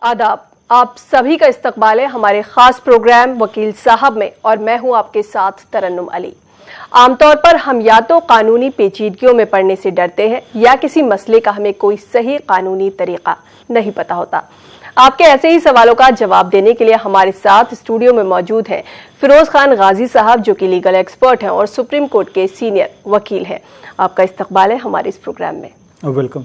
आदाब, आप सभी का इस्तकबाल है हमारे खास प्रोग्राम वकील साहब में और मैं हूं आपके साथ तरन्नुम अली। आमतौर पर हम या तो कानूनी पेचीदगियों में पड़ने से डरते हैं या किसी मसले का हमें कोई सही कानूनी तरीका नहीं पता होता। आपके ऐसे ही सवालों का जवाब देने के लिए हमारे साथ स्टूडियो में मौजूद हैं फिरोज खान गाजी साहब, जो कि लीगल एक्सपर्ट हैं और सुप्रीम कोर्ट के सीनियर वकील हैं। आपका इस्तकबाल है हमारे इस प्रोग्राम में। वेलकम।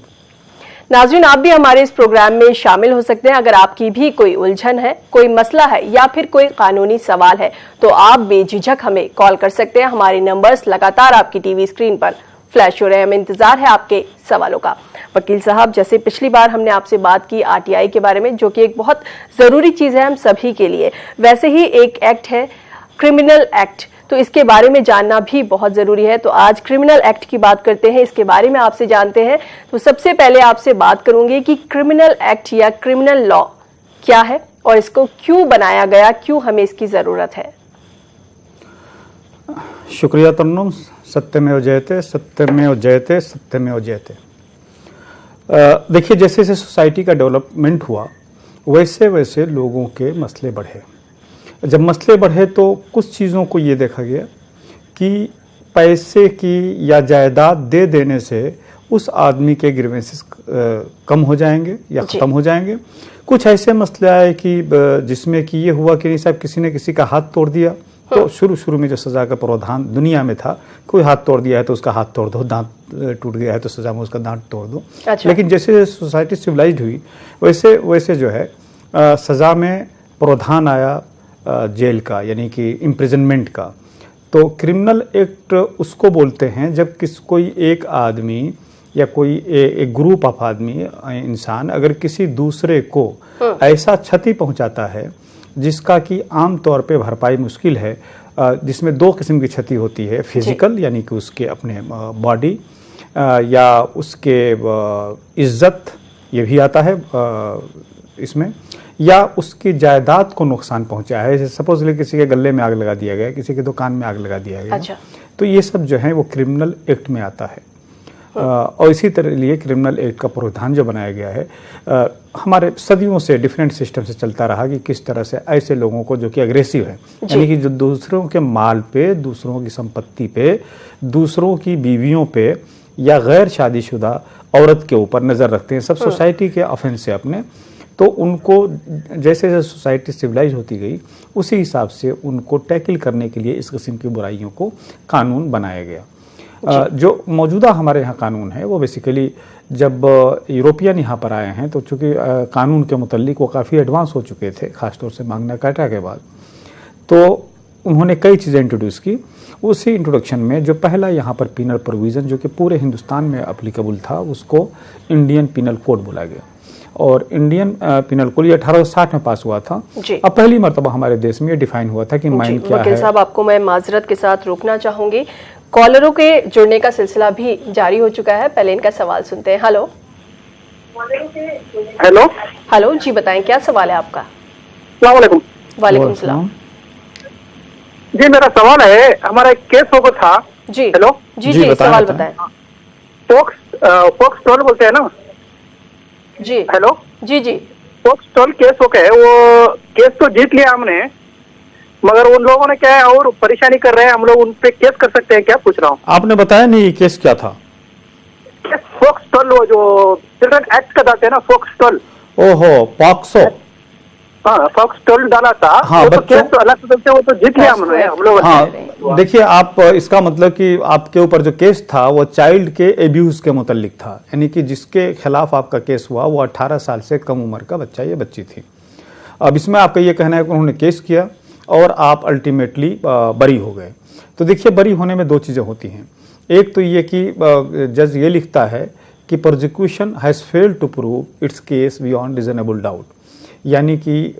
नाज़रीन, आप भी हमारे इस प्रोग्राम में शामिल हो सकते हैं। अगर आपकी भी कोई उलझन है, कोई मसला है या फिर कोई कानूनी सवाल है तो आप बेझिझक हमें कॉल कर सकते हैं। हमारे नंबर्स लगातार आपकी टीवी स्क्रीन पर फ्लैश हो रहे हैं। हमें इंतजार है आपके सवालों का। वकील साहब, जैसे पिछली बार हमने आपसे बात की आरटीआई के बारे में, जो कि एक बहुत जरूरी चीज है हम सभी के लिए, वैसे ही एक एक्ट है क्रिमिनल एक्ट, तो इसके बारे में जानना भी बहुत जरूरी है। तो आज क्रिमिनल एक्ट की बात करते हैं, इसके बारे में आपसे जानते हैं। तो सबसे पहले आपसे बात करूंगी कि क्रिमिनल एक्ट या क्रिमिनल लॉ क्या है और इसको क्यों बनाया गया, क्यों हमें इसकी जरूरत है। शुक्रिया तरन्नुम। सत्यमेव जयते, सत्यमेव जयते, सत्यमेव जयते। देखिए, जैसे जैसे सोसाइटी का डेवलपमेंट हुआ वैसे वैसे लोगों के मसले बढ़े। जब मसले बढ़े तो कुछ चीज़ों को ये देखा गया कि पैसे की या जायदाद दे देने से उस आदमी के ग्रीवेंसेस कम हो जाएंगे या ख़त्म हो जाएंगे। कुछ ऐसे मसले आए कि जिसमें कि ये हुआ कि नहीं साहब, किसी ने किसी का हाथ तोड़ दिया, तो शुरू में जो सज़ा का प्रावधान दुनिया में था, कोई हाथ तोड़ दिया है तो उसका हाथ तोड़ दो, दांत टूट गया है तो सज़ा में उसका दांत तोड़ दो। लेकिन जैसे सोसाइटी सिविलाइज्ड हुई वैसे वैसे जो है सज़ा में प्रावधान आया जेल का, यानी कि इम्प्रिजनमेंट का। तो क्रिमिनल एक्ट उसको बोलते हैं जब कोई एक आदमी या कोई एक ग्रुप ऑफ आदमी, इंसान अगर किसी दूसरे को ऐसा क्षति पहुंचाता है जिसका कि आम तौर पे भरपाई मुश्किल है, जिसमें दो किस्म की क्षति होती है। फिजिकल, यानी कि उसके अपने बॉडी, या उसके इज्जत, ये भी आता है इसमें, या उसकी जायदाद को नुकसान पहुंचा है। जैसे सपोजली किसी के गले में आग लगा दिया गया, किसी की दुकान में आग लगा दिया गया। तो ये सब जो है वो क्रिमिनल एक्ट में आता है। और इसी तरह लिए क्रिमिनल एक्ट का प्रावधान जो बनाया गया है हमारे सदियों से डिफरेंट सिस्टम से चलता रहा कि किस तरह से ऐसे लोगों को जो कि अग्रेसिव है, यानी कि जो दूसरों के माल पे, दूसरों की संपत्ति पे, दूसरों की बीवियों पे या गैर शादीशुदा औरत के ऊपर नज़र रखते हैं, सब सोसाइटी के ऑफेंस है अपने। तो उनको जैसे जैसे सोसाइटी सिविलाइज होती गई उसी हिसाब से उनको टैकल करने के लिए इस किस्म की बुराइयों को कानून बनाया गया। जो मौजूदा हमारे यहाँ कानून है वो बेसिकली जब यूरोपियन यहाँ पर आए हैं तो चूँकि कानून के मुतल्लिक वो काफ़ी एडवांस हो चुके थे, ख़ासतौर से मैग्ना कार्टा के बाद, तो उन्होंने कई चीज़ें इंट्रोड्यूस की। उसी इंट्रोडक्शन में जो पहला यहाँ पर पिनल प्रोविज़न जो कि पूरे हिंदुस्तान में अप्लीकेबल था, उसको इंडियन पिनल कोड बोला गया। और इंडियन पिनल कोड 1860 में पास हुआ था। अब पहली मर्तबा हमारे देश में ये डिफाइन हुआ था कि माइन क्या है। वकील साहब, आपको मैं माजरत के साथ रोकना चाहूंगी, कॉलरों के जुड़ने का सिलसिला भी जारी हो चुका है। पहले इनका सवाल सुनते हैं। हेलो हेलो हेलो जी, बताएं क्या सवाल है आपका। अस्सलाम वालेकुम। वालेकुम सलाम जी, मेरा सवाल है, हमारा एक केस हो गया था। जी हेलो जी जी, सवाल बताएं। फोक्स टोल बोलते हैं ना जी। हेलो जी जी, फोक्स टोल केस हो गया, वो केस तो जीत लिया हमने, मगर उन लोगों ने क्या है और परेशानी कर रहे हैं। हम लोग उन पे केस कर सकते हैं क्या, पूछ रहा हूँ। आपने बताया नहीं ये केस क्या था। केस फोक्स टोल, वो जो चिल्ड्रन एक्ट का डालते हैं ना, फोक्स टोल। ओहो, पॉक्सो। हाँ, फोक्स टोल डाला था। हाँ, वो तो केस तो अलग से वो तो जीत लिया हमने, हम लोग। हाँ, देखिए आप, इसका मतलब कि आपके ऊपर जो केस था वो चाइल्ड के एब्यूज के मुतल्लिक था, यानी कि जिसके खिलाफ आपका केस हुआ वो 18 साल से कम उम्र का बच्चा या बच्ची थी। अब इसमें आपका ये कहना है कि उन्होंने केस किया और आप अल्टीमेटली बरी हो गए। तो देखिए, बरी होने में दो चीज़ें होती हैं। एक तो ये कि जज ये लिखता है कि prosecution has failed to prove its case beyond reasonable doubt, यानी कि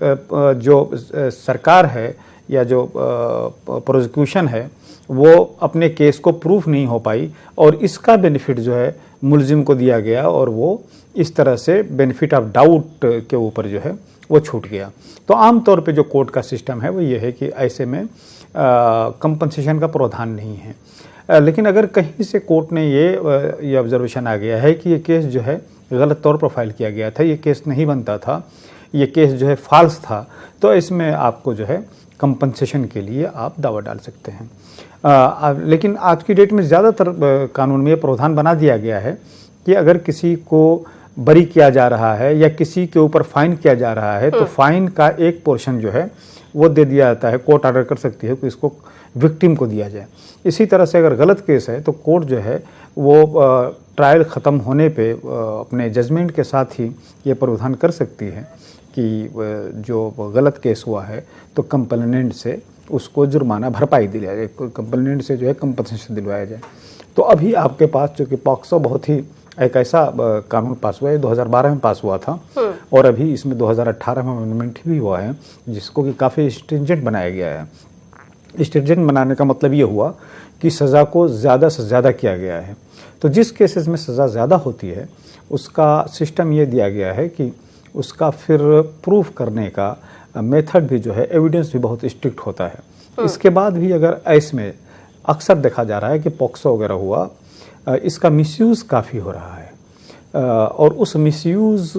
जो सरकार है या जो प्रोसिक्यूशन है वो अपने केस को प्रूफ नहीं हो पाई और इसका बेनिफिट जो है मुलजिम को दिया गया और वो इस तरह से बेनिफिट ऑफ डाउट के ऊपर जो है वो छूट गया। तो आमतौर पे जो कोर्ट का सिस्टम है वो ये है कि ऐसे में कंपनसेशन का प्रावधान नहीं है। लेकिन अगर कहीं से कोर्ट ने ये ऑब्जर्वेशन आ गया है कि ये केस जो है गलत तौर पर फाइल किया गया था, ये केस नहीं बनता था, ये केस जो है फॉल्स था, तो इसमें आपको जो है कंपनसेशन के लिए आप दावा डाल सकते हैं। लेकिन आज की डेट में ज़्यादातर कानून में ये प्रावधान बना दिया गया है कि अगर किसी को बरी किया जा रहा है या किसी के ऊपर फाइन किया जा रहा है तो फाइन का एक पोर्शन जो है वो दे दिया जाता है, कोर्ट ऑर्डर कर सकती है कि इसको विक्टिम को दिया जाए। इसी तरह से अगर गलत केस है तो कोर्ट जो है वो ट्रायल ख़त्म होने पे अपने जजमेंट के साथ ही ये प्रावधान कर सकती है कि जो गलत केस हुआ है तो कंप्लेनेंट से उसको जुर्माना भरपाई दिलाया जाए, कंप्लेनेंट से जो है कंपनसेशन दिलवाया जाए। तो अभी आपके पास चूँकि पॉक्सो बहुत ही एक ऐसा कानून पास हुआ है, 2012 में पास हुआ था और अभी इसमें 2018 में अमेंडमेंट भी हुआ है जिसको कि काफ़ी स्ट्रिंजेंट बनाया गया है। स्ट्रिंजेंट बनाने का मतलब ये हुआ कि सज़ा को ज़्यादा से ज़्यादा किया गया है। तो जिस केसेस में सज़ा ज़्यादा होती है उसका सिस्टम ये दिया गया है कि उसका फिर प्रूफ करने का मेथड भी जो है, एविडेंस भी बहुत स्ट्रिक्ट होता है। इसके बाद भी अगर इसमें अक्सर देखा जा रहा है कि पॉक्सो वगैरह हुआ, इसका मिसयूज़ काफ़ी हो रहा है और उस मिसयूज़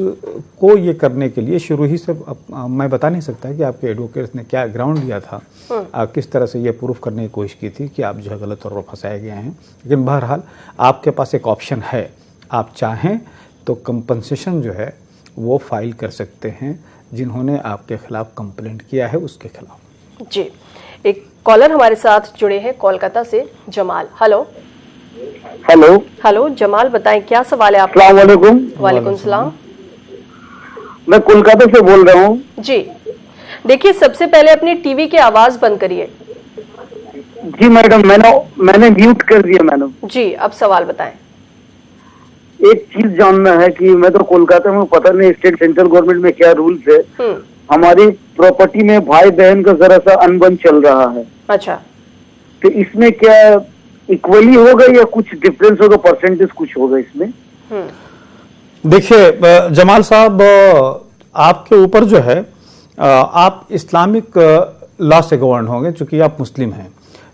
को ये करने के लिए शुरू ही से मैं बता नहीं सकता कि आपके एडवोकेट्स ने क्या ग्राउंड लिया था, किस तरह से ये प्रूफ करने की कोशिश की थी कि आप जो है गलत तौर पर फंसाए गए हैं। लेकिन बहरहाल आपके पास एक ऑप्शन है, आप चाहें तो कंपनसेशन जो है वो फाइल कर सकते हैं जिन्होंने आपके खिलाफ कंप्लेंट किया है उसके खिलाफ। जी, एक कॉलर हमारे साथ जुड़े हैं कोलकाता से, जमाल। हेलो हेलो जमाल, बताएं क्या सवाल है आपका? अस्सलाम वालेकुम। वालेकुम सलाम। मैं कोलकाता से बोल रहा हूँ। जी, देखिए सबसे पहले अपनी टीवी की आवाज बंद करिए। जी मैडम, मैंने म्यूट कर दिया मैडम। जी, अब सवाल बताएं। एक चीज जानना है कि मैं तो कोलकाता में, पता नहीं स्टेट सेंट्रल गवर्नमेंट में क्या रूल्स है। हमारी प्रॉपर्टी में भाई बहन का जरा सा अनबन चल रहा है। अच्छा, तो इसमें क्या इक्वली होगा या कुछ डिफरेंस होगा, परसेंटेज कुछ होगा इसमें? देखिए जमाल साहब, आपके ऊपर जो है आप इस्लामिक लॉ से गवर्न होंगे चूंकि आप मुस्लिम हैं।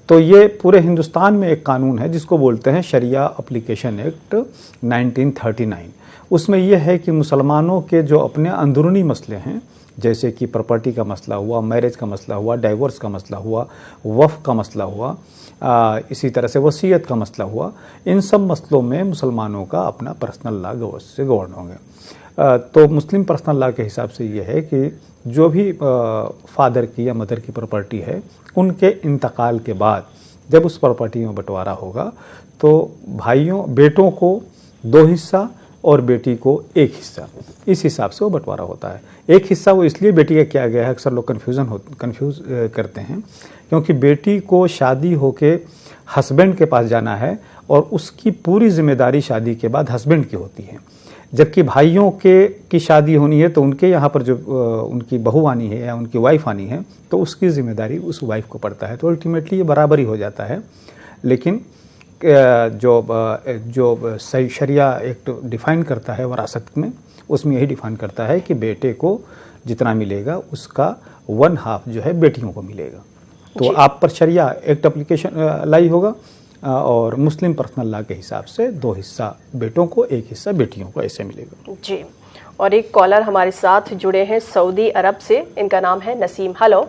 तो ये पूरे हिंदुस्तान में एक कानून है जिसको बोलते हैं शरिया एप्लीकेशन एक्ट 1939। उसमें यह है कि मुसलमानों के जो अपने अंदरूनी मसले हैं, जैसे कि प्रॉपर्टी का मसला हुआ, मैरिज का मसला हुआ, डाइवोर्स का मसला हुआ, वफ़ का मसला हुआ, इसी तरह से वसीयत का मसला हुआ, इन सब मसलों में मुसलमानों का अपना पर्सनल लॉ से गवर्न होंगे। तो मुस्लिम पर्सनल लॉ के हिसाब से ये है कि जो भी फादर की या मदर की प्रॉपर्टी है, उनके इंतकाल के बाद जब उस प्रॉपर्टी में बंटवारा होगा तो बेटों को 2 हिस्सा और बेटी को 1 हिस्सा, इस हिसाब से वो बंटवारा होता है। एक हिस्सा वो इसलिए बेटी का किया गया है, अक्सर लोग कंफ्यूज करते हैं, क्योंकि बेटी को शादी होके हस्बैंड के पास जाना है और उसकी पूरी जिम्मेदारी शादी के बाद हस्बैंड की होती है। जबकि भाइयों की शादी होनी है तो उनके यहाँ पर जो उनकी बहू आनी है या उनकी वाइफ आनी है तो उसकी जिम्मेदारी उस वाइफ को पड़ता है। तो अल्टीमेटली ये बराबरी हो जाता है। लेकिन जो शरिया एक्ट डिफ़ाइन करता है वरासत में, उसमें यही डिफ़ाइन करता है कि बेटे को जितना मिलेगा उसका 1/2 जो है बेटियों को मिलेगा। तो आप पर शरिया एक्ट एप्लीकेशन लाई होगा और मुस्लिम पर्सनल लॉ के हिसाब से 2 हिस्सा बेटों को, 1 हिस्सा बेटियों को, ऐसे मिलेगा। जी, और एक कॉलर हमारे साथ जुड़े हैं सऊदी अरब से, इनका नाम है नसीम। हेलो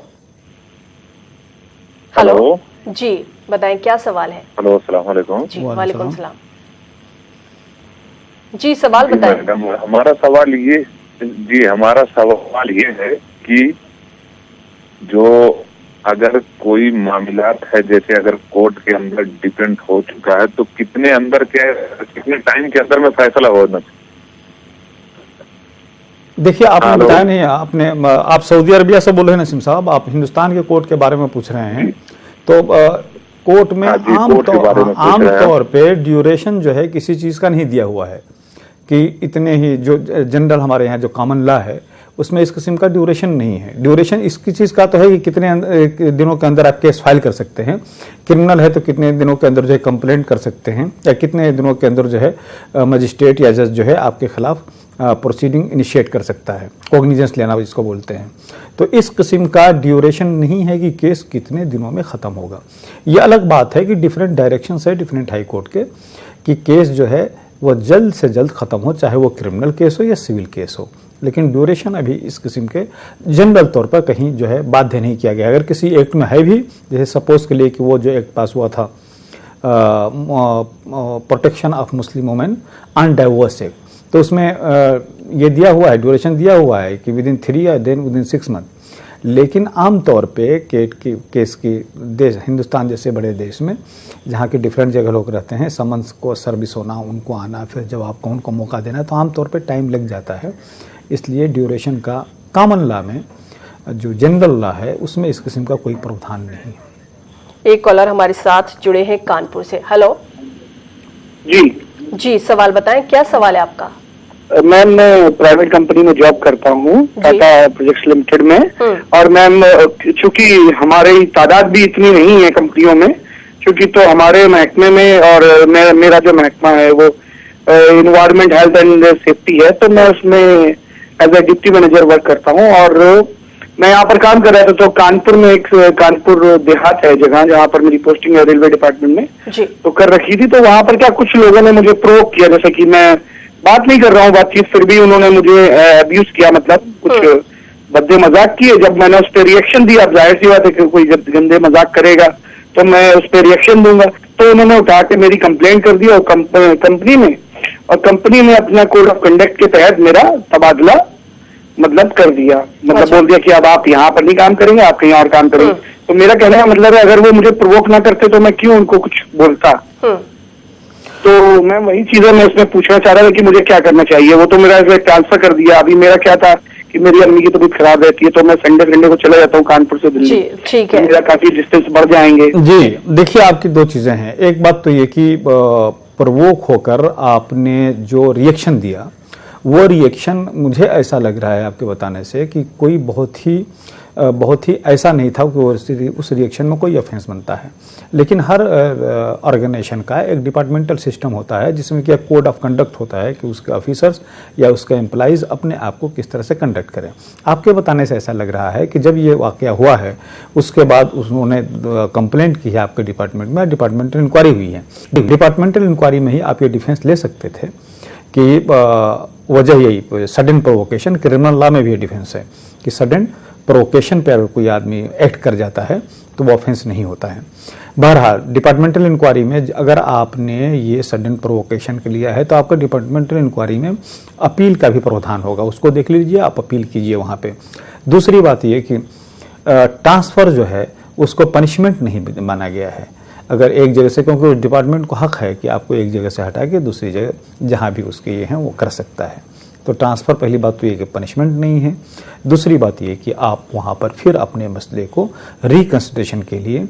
जी, बताएं क्या सवाल है? हेलो, अस्सलाम वालेकुम। जी, वालेकुम सलाम। जी, सवाल बताएं। मैडम, हमारा सवाल ये है कि जो अगर कोई मामलात है, जैसे अगर कोर्ट के अंदर डिपेंड हो चुका है तो कितने टाइम के अंदर में फैसला होना? देखिए, आपने बताया नहीं, आप सऊदी अरबिया से बोल रहे हैं नसीम साहब, आप हिंदुस्तान के कोर्ट के बारे में पूछ रहे हैं। तो कोर्ट में आम तौर पे ड्यूरेशन जो है किसी चीज़ का नहीं दिया हुआ है कि इतने ही, जो जनरल हमारे यहाँ जो कॉमन लॉ है उसमें इस किस्म का ड्यूरेशन नहीं है। ड्यूरेशन इसकी चीज़ का तो है कि कितने दिनों के अंदर आप केस फाइल कर सकते हैं। क्रिमिनल है तो कितने दिनों के अंदर जो है कंप्लेंट कर सकते हैं, या कितने दिनों के अंदर जो है मजिस्ट्रेट या जज जो है आपके खिलाफ प्रोसीडिंग इनिशिएट कर सकता है, कॉग्निजेंस लेना जिसको बोलते हैं। तो इस किस्म का ड्यूरेशन नहीं है कि केस कितने दिनों में ख़त्म होगा। ये अलग बात है कि डिफरेंट डायरेक्शन है डिफरेंट हाई कोर्ट के, कि केस जो है वो जल्द से जल्द ख़त्म हो, चाहे वो क्रिमिनल केस हो या सिविल केस हो। लेकिन ड्यूरेशन अभी इस किस्म के जनरल तौर पर कहीं जो है बाध्य नहीं किया गया। अगर किसी एक्ट में है भी, जैसे सपोज के लिए कि वो जो एक्ट पास हुआ था protection of Muslim women on divorce act, तो उसमें ये दिया हुआ है, ड्यूरेशन दिया हुआ है कि विदिन 3 या देन विदिन 6 मंथ। लेकिन आमतौर पे केस की देश, हिंदुस्तान जैसे बड़े देश में जहाँ के डिफरेंट जगह लोग रहते हैं, समन्स को सर्विस होना, उनको आना, फिर जवाब को उनको मौका देना, तो आमतौर पे टाइम लग जाता है। इसलिए ड्यूरेशन का कॉमन लॉ में, जो जनरल लॉ है, उसमें इस किस्म का कोई प्रावधान नहीं। एक कॉलर हमारे साथ जुड़े हैं कानपुर से। हेलो जी, सवाल बताएं, क्या सवाल है आपका? मैम मैं प्राइवेट कंपनी में जॉब करता हूँ, टाटा प्रोजेक्ट्स लिमिटेड में। और मैम चूंकि हमारी तादाद भी इतनी नहीं है कंपनियों में, क्योंकि तो हमारे महकमे में, और मेरा जो महकमा है वो इन्वायरमेंट हेल्थ एंड सेफ्टी है, तो मैं उसमें as a deputy manager work करता हूँ। और मैं यहाँ पर काम कर रहा था, तो कानपुर में एक कानपुर देहात है जगह जहाँ पर मेरी पोस्टिंग है रेलवे डिपार्टमेंट में, तो कर रखी थी। तो वहां पर क्या कुछ लोगों ने मुझे प्रोवोक किया, जैसे कि मैं बात नहीं कर रहा हूँ बातचीत, फिर भी उन्होंने मुझे अब्यूज किया, मतलब कुछ भद्दे मजाक किए। जब मैंने उस पर रिएक्शन दिया, अब जाहिर सी बात है कि कोई गंदे मजाक करेगा तो मैं उस पर रिएक्शन दूंगा, तो उन्होंने उठा के मेरी कंप्लेंट कर दी और कंपनी ने अपना कोड ऑफ कंडक्ट के तहत मेरा तबादला मतलब कर दिया, मतलब बोल दिया कि अब आप यहाँ पर नहीं काम करेंगे, आप कहीं और काम करेंगे। तो मेरा कहने का मतलब है, अगर वो मुझे प्रोवोक ना करते तो मैं क्यों उनको कुछ बोलता। तो मैं वही चीजें मैं इसमें पूछना चाह रहा था कि मुझे क्या करना चाहिए। वो तो मेरा ट्रांसफर कर दिया। अभी मेरा क्या था कि मेरी अम्मी की तबीयत खराब रहती है, तो मैं संडे को चला जाता हूँ कानपुर से दिल्ली। ठीक है, मेरा काफी डिस्टेंस बढ़ जाएंगे। जी देखिए, आपकी दो चीजें हैं। एक बात तो ये कि प्रवोक होकर आपने जो रिएक्शन दिया, वो रिएक्शन मुझे ऐसा लग रहा है आपके बताने से कि कोई बहुत ही ऐसा नहीं था कि उस रिएक्शन में कोई ऑफेंस बनता है। लेकिन हर ऑर्गेनाइजेशन का एक डिपार्टमेंटल सिस्टम होता है जिसमें कि एक कोड ऑफ कंडक्ट होता है कि उसके ऑफिसर्स या उसके एम्प्लॉइज अपने आप को किस तरह से कंडक्ट करें। आपके बताने से ऐसा लग रहा है कि जब ये वाकया हुआ है उसके बाद उन्होंने कंप्लेंट की है आपके डिपार्टमेंट में, डिपार्टमेंटल इंक्वायरी हुई है। डिपार्टमेंटल इंक्वायरी में ही आप ये डिफेंस ले सकते थे कि वजह यही सडन प्रोवोकेशन, क्रिमिनल लॉ में भी डिफेंस है कि सडन प्रोवोकेशन पे अगर कोई आदमी एक्ट कर जाता है तो वो ऑफेंस नहीं होता है। बहरहाल डिपार्टमेंटल इंक्वायरी में अगर आपने ये सडन प्रोवोकेशन के लिया है तो आपका डिपार्टमेंटल इंक्वायरी में अपील का भी प्रावधान होगा, उसको देख लीजिए, आप अपील कीजिए वहाँ पे। दूसरी बात ये कि ट्रांसफ़र जो है उसको पनिशमेंट नहीं माना गया है। अगर एक जगह से, क्योंकि डिपार्टमेंट को हक है कि आपको एक जगह से हटा के दूसरी जगह जहाँ भी उसके ये हैं वो कर सकता है, तो ट्रांसफ़र पहली बात तो ये कि पनिशमेंट नहीं है। दूसरी बात ये कि आप वहाँ पर फिर अपने मसले को रिकंसिडरेशन के लिए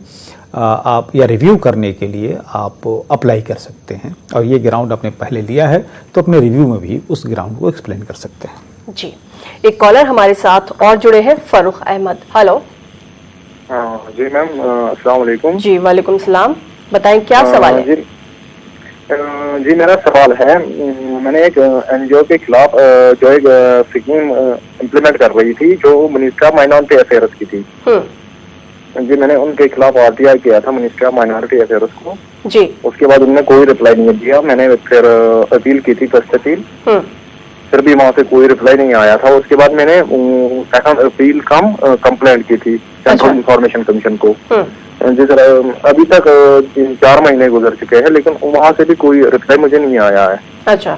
आप या रिव्यू करने के लिए आप अप्लाई कर सकते हैं, और ये ग्राउंड आपने पहले लिया है तो अपने रिव्यू में भी उस ग्राउंड को एक्सप्लेन कर सकते हैं। जी, एक कॉलर हमारे साथ और जुड़े हैं, फरूख अहमद। हेलो जी मैम, अस्सलाम वालेकुम। जी वालेकुम सलाम, बताएं क्या सवाल है? जी मेरा सवाल है, मैंने एक एनजीओ के खिलाफ जो एक स्कीम इम्प्लीमेंट कर रही थी जो मिनिस्ट्री ऑफ माइनॉरिटी अफेयर्स की थी। जी मैंने उनके खिलाफ आरटीआई किया था मिनिस्ट्री ऑफ माइनॉरिटी अफेयर्स को। जी उसके बाद उन्होंने कोई रिप्लाई नहीं दिया। मैंने फिर अपील की थी, फर्स्ट अपील, फिर भी वहाँ से कोई रिप्लाई नहीं आया था। उसके बाद मैंने सेकंड अपील कम कंप्लेंट की थी सेंट्रल इंफॉर्मेशन कमीशन को। जी सर, अभी तक 4 महीने गुजर चुके हैं, लेकिन वहाँ से भी कोई रिप्लाई मुझे नहीं आया है। अच्छा,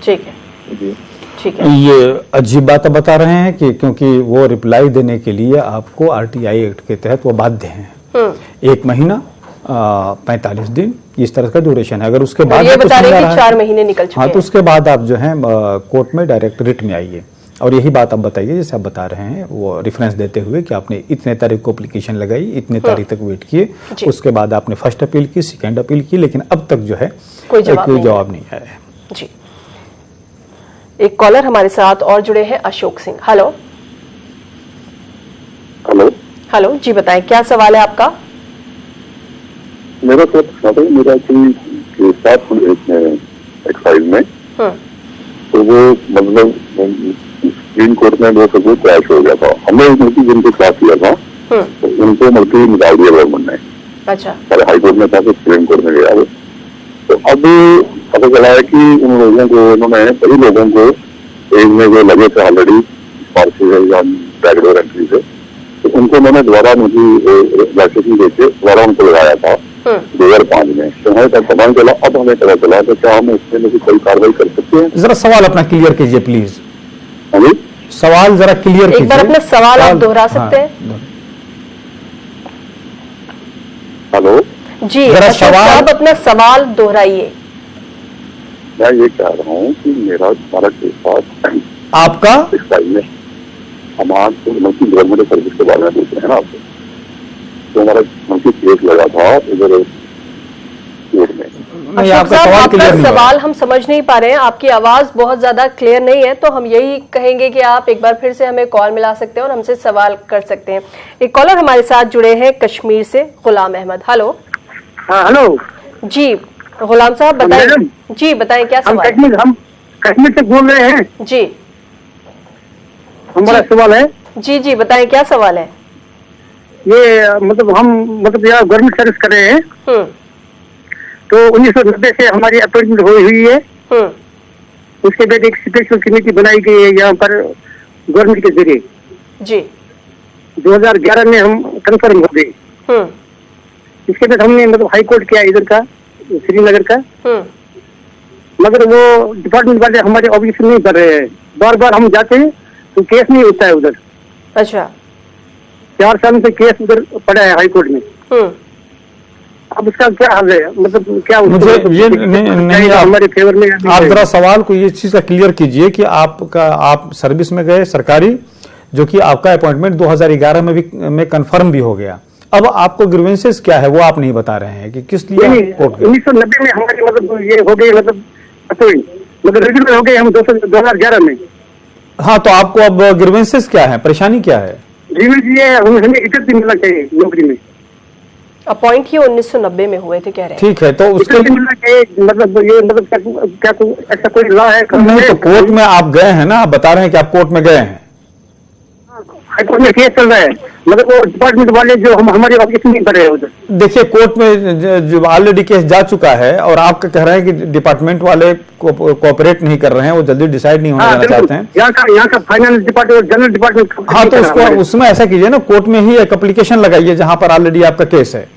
ठीक है जी, ठीक है। ये अजीब बात बता रहे हैं कि क्योंकि वो रिप्लाई देने के लिए आपको आरटीआई एक्ट के तहत वो बाध्य हैं। 1 महीना 45 दिन इस तरह का ड्यूरेशन है। अगर उसके बाद ये बता रहे हैं कि 4 महीने निकल चुके हैं, तो उसके बाद आप जो है कोर्ट में डायरेक्ट रिट में आइए और यही बात आप बताइए जैसे आप बता रहे हैं, वो रेफरेंस देते हुए कि आपने इतने तारीख को एप्लीकेशन लगाई, इतने तारीख तक वेट किए, उसके बाद आपने फर्स्ट अपील की, सेकंड अपील की, लेकिन अब तक जो है कोई जवाब नहीं आया है। जी, एक कॉलर हमारे साथ और जुड़े हैं, अशोक सिंह। हेलो हेलो जी, बताएं क्या सवाल है आपका? मेरा मेरा एक्साइज में तो वो मतलब सुप्रीम कोर्ट में वो सब क्रैश हो गया था। हमने जिनको क्लास किया था तो उनको मतलब निकाल दिया गवर्नमेंट ने। अच्छा, हाई कोर्ट में था तो सुप्रीम कोर्ट में गया वो। तो अब पता चला है कि उन लोगों को, उन्होंने कई लोगों को एज में जो लगे थे ऑलरेडी पार्टी है या बैकडोर एंट्री से, तो उनको मैंने दोबारा मुझे लाइसेंस देके दोबारा उनको लगाया था 2005 में। तो हमें तब पता चला, अब हमें पता चला, तो क्या हम इसमें कोई कार्रवाई कर सकते हैं? जरा सवाल अपना क्लियर कीजिए प्लीज। हाँ जी, सवाल जरा क्लियर कीजिए। एक बार अपना सवाल आप दोहरा सकते हैं? हेलो जी जरा अशोक साहब अपना सवाल दोहराइए। मैं ये कह रहा हूँ कि मेरा हमारा केस था आपका इस टाइम में, हमारा गवर्नमेंट सर्विस के बारे में पूछ रहे हैं ना आपसे, तो हमारा केस लगा था इधर कोर्ट में। नहीं, अशोक आपका साहब सवाल आपका क्लियर नहीं हुआ। सवाल हम समझ नहीं पा रहे हैं, आपकी आवाज बहुत ज्यादा क्लियर नहीं है, तो हम यही कहेंगे कि आप एक बार फिर से हमें कॉल मिला सकते हैं और हमसे सवाल कर सकते हैं। एक कॉलर हमारे साथ जुड़े हैं कश्मीर से, गुलाम अहमद। हेलो। हाँ हेलो जी गुलाम साहब बताएं। जी बताएं क्या सवाल? हम कश्मीर से बोल रहे हैं। जी हमारा सवाल है, जी जी बताएं क्या सवाल है? ये मतलब हम यहाँ गवर्नमेंट सर्विस कर रहे हैं, तो 1990 से हमारी अपॉइंटमेंट हुई है। उसके बाद एक स्पेशल कमेटी बनाई गई है यहाँ पर गवर्नमेंट के जरिए। जी 2011 में हम कंफर्म हो गए। इसके बाद हमने मतलब हाई कोर्ट किया इधर का, श्रीनगर का, मगर वो डिपार्टमेंट वाले हमारे ऑब्जेक्शन नहीं कर रहे हैं। बार बार हम जाते हैं तो केस नहीं होता है उधर। अच्छा 4 साल से केस उधर पड़ा है हाई कोर्ट में। अब उसका क्या हल है? मतलब क्या मुझे ये नहीं हमारे फेवर में? आप जरा सवाल को ये चीज का क्लियर कीजिए कि आप सर्विस में गए सरकारी, जो कि आपका अपॉइंटमेंट 2011 में भी कंफर्म भी हो गया। अब आपको ग्रीवेंसेस क्या है वो आप नहीं बता रहे हैं कि किस लिए कोर्ट गए। 1990 में हमारे मतलब ये हो गए, मतलब रेगुलर हो गए हम 2011 में। हाँ, तो आपको अब ग्रीवेंसेस क्या है, परेशानी क्या है? ग्रीवेंस ये हमें इज्जत मिलना चाहिए नौकरी में। अपॉइंट ही 1990 में हुए थे कह रहे हैं। ठीक है, तो उसके लिए मिलना चाहिए, मतलब ये मतलब क्या ऐसा कोई लॉ है? नहीं, तो कोर्ट में आप गए हैं ना, आप बता रहे हैं कि आप कोर्ट में गए हैं। हाईकोर्ट में केस चल रहा है, मतलब वो डिपार्टमेंट वाले जो हमारे ऑब्जेक्शन नहीं कर रहे हैं उधर। देखिए, कोर्ट में जो ऑलरेडी केस जा चुका है और आप कह रहे हैं कि डिपार्टमेंट वाले कोऑपरेट नहीं कर रहे हैं, वो जल्दी डिसाइड नहीं होने देना चाहते हैं। यहाँ का फाइनेंस डिपार्टमेंट, जनरल डिपार्टमेंट। हाँ, तो उसको उसमें ऐसा कीजिए ना, कोर्ट में ही एक एप्लीकेशन लगाइए जहां पर ऑलरेडी आपका केस है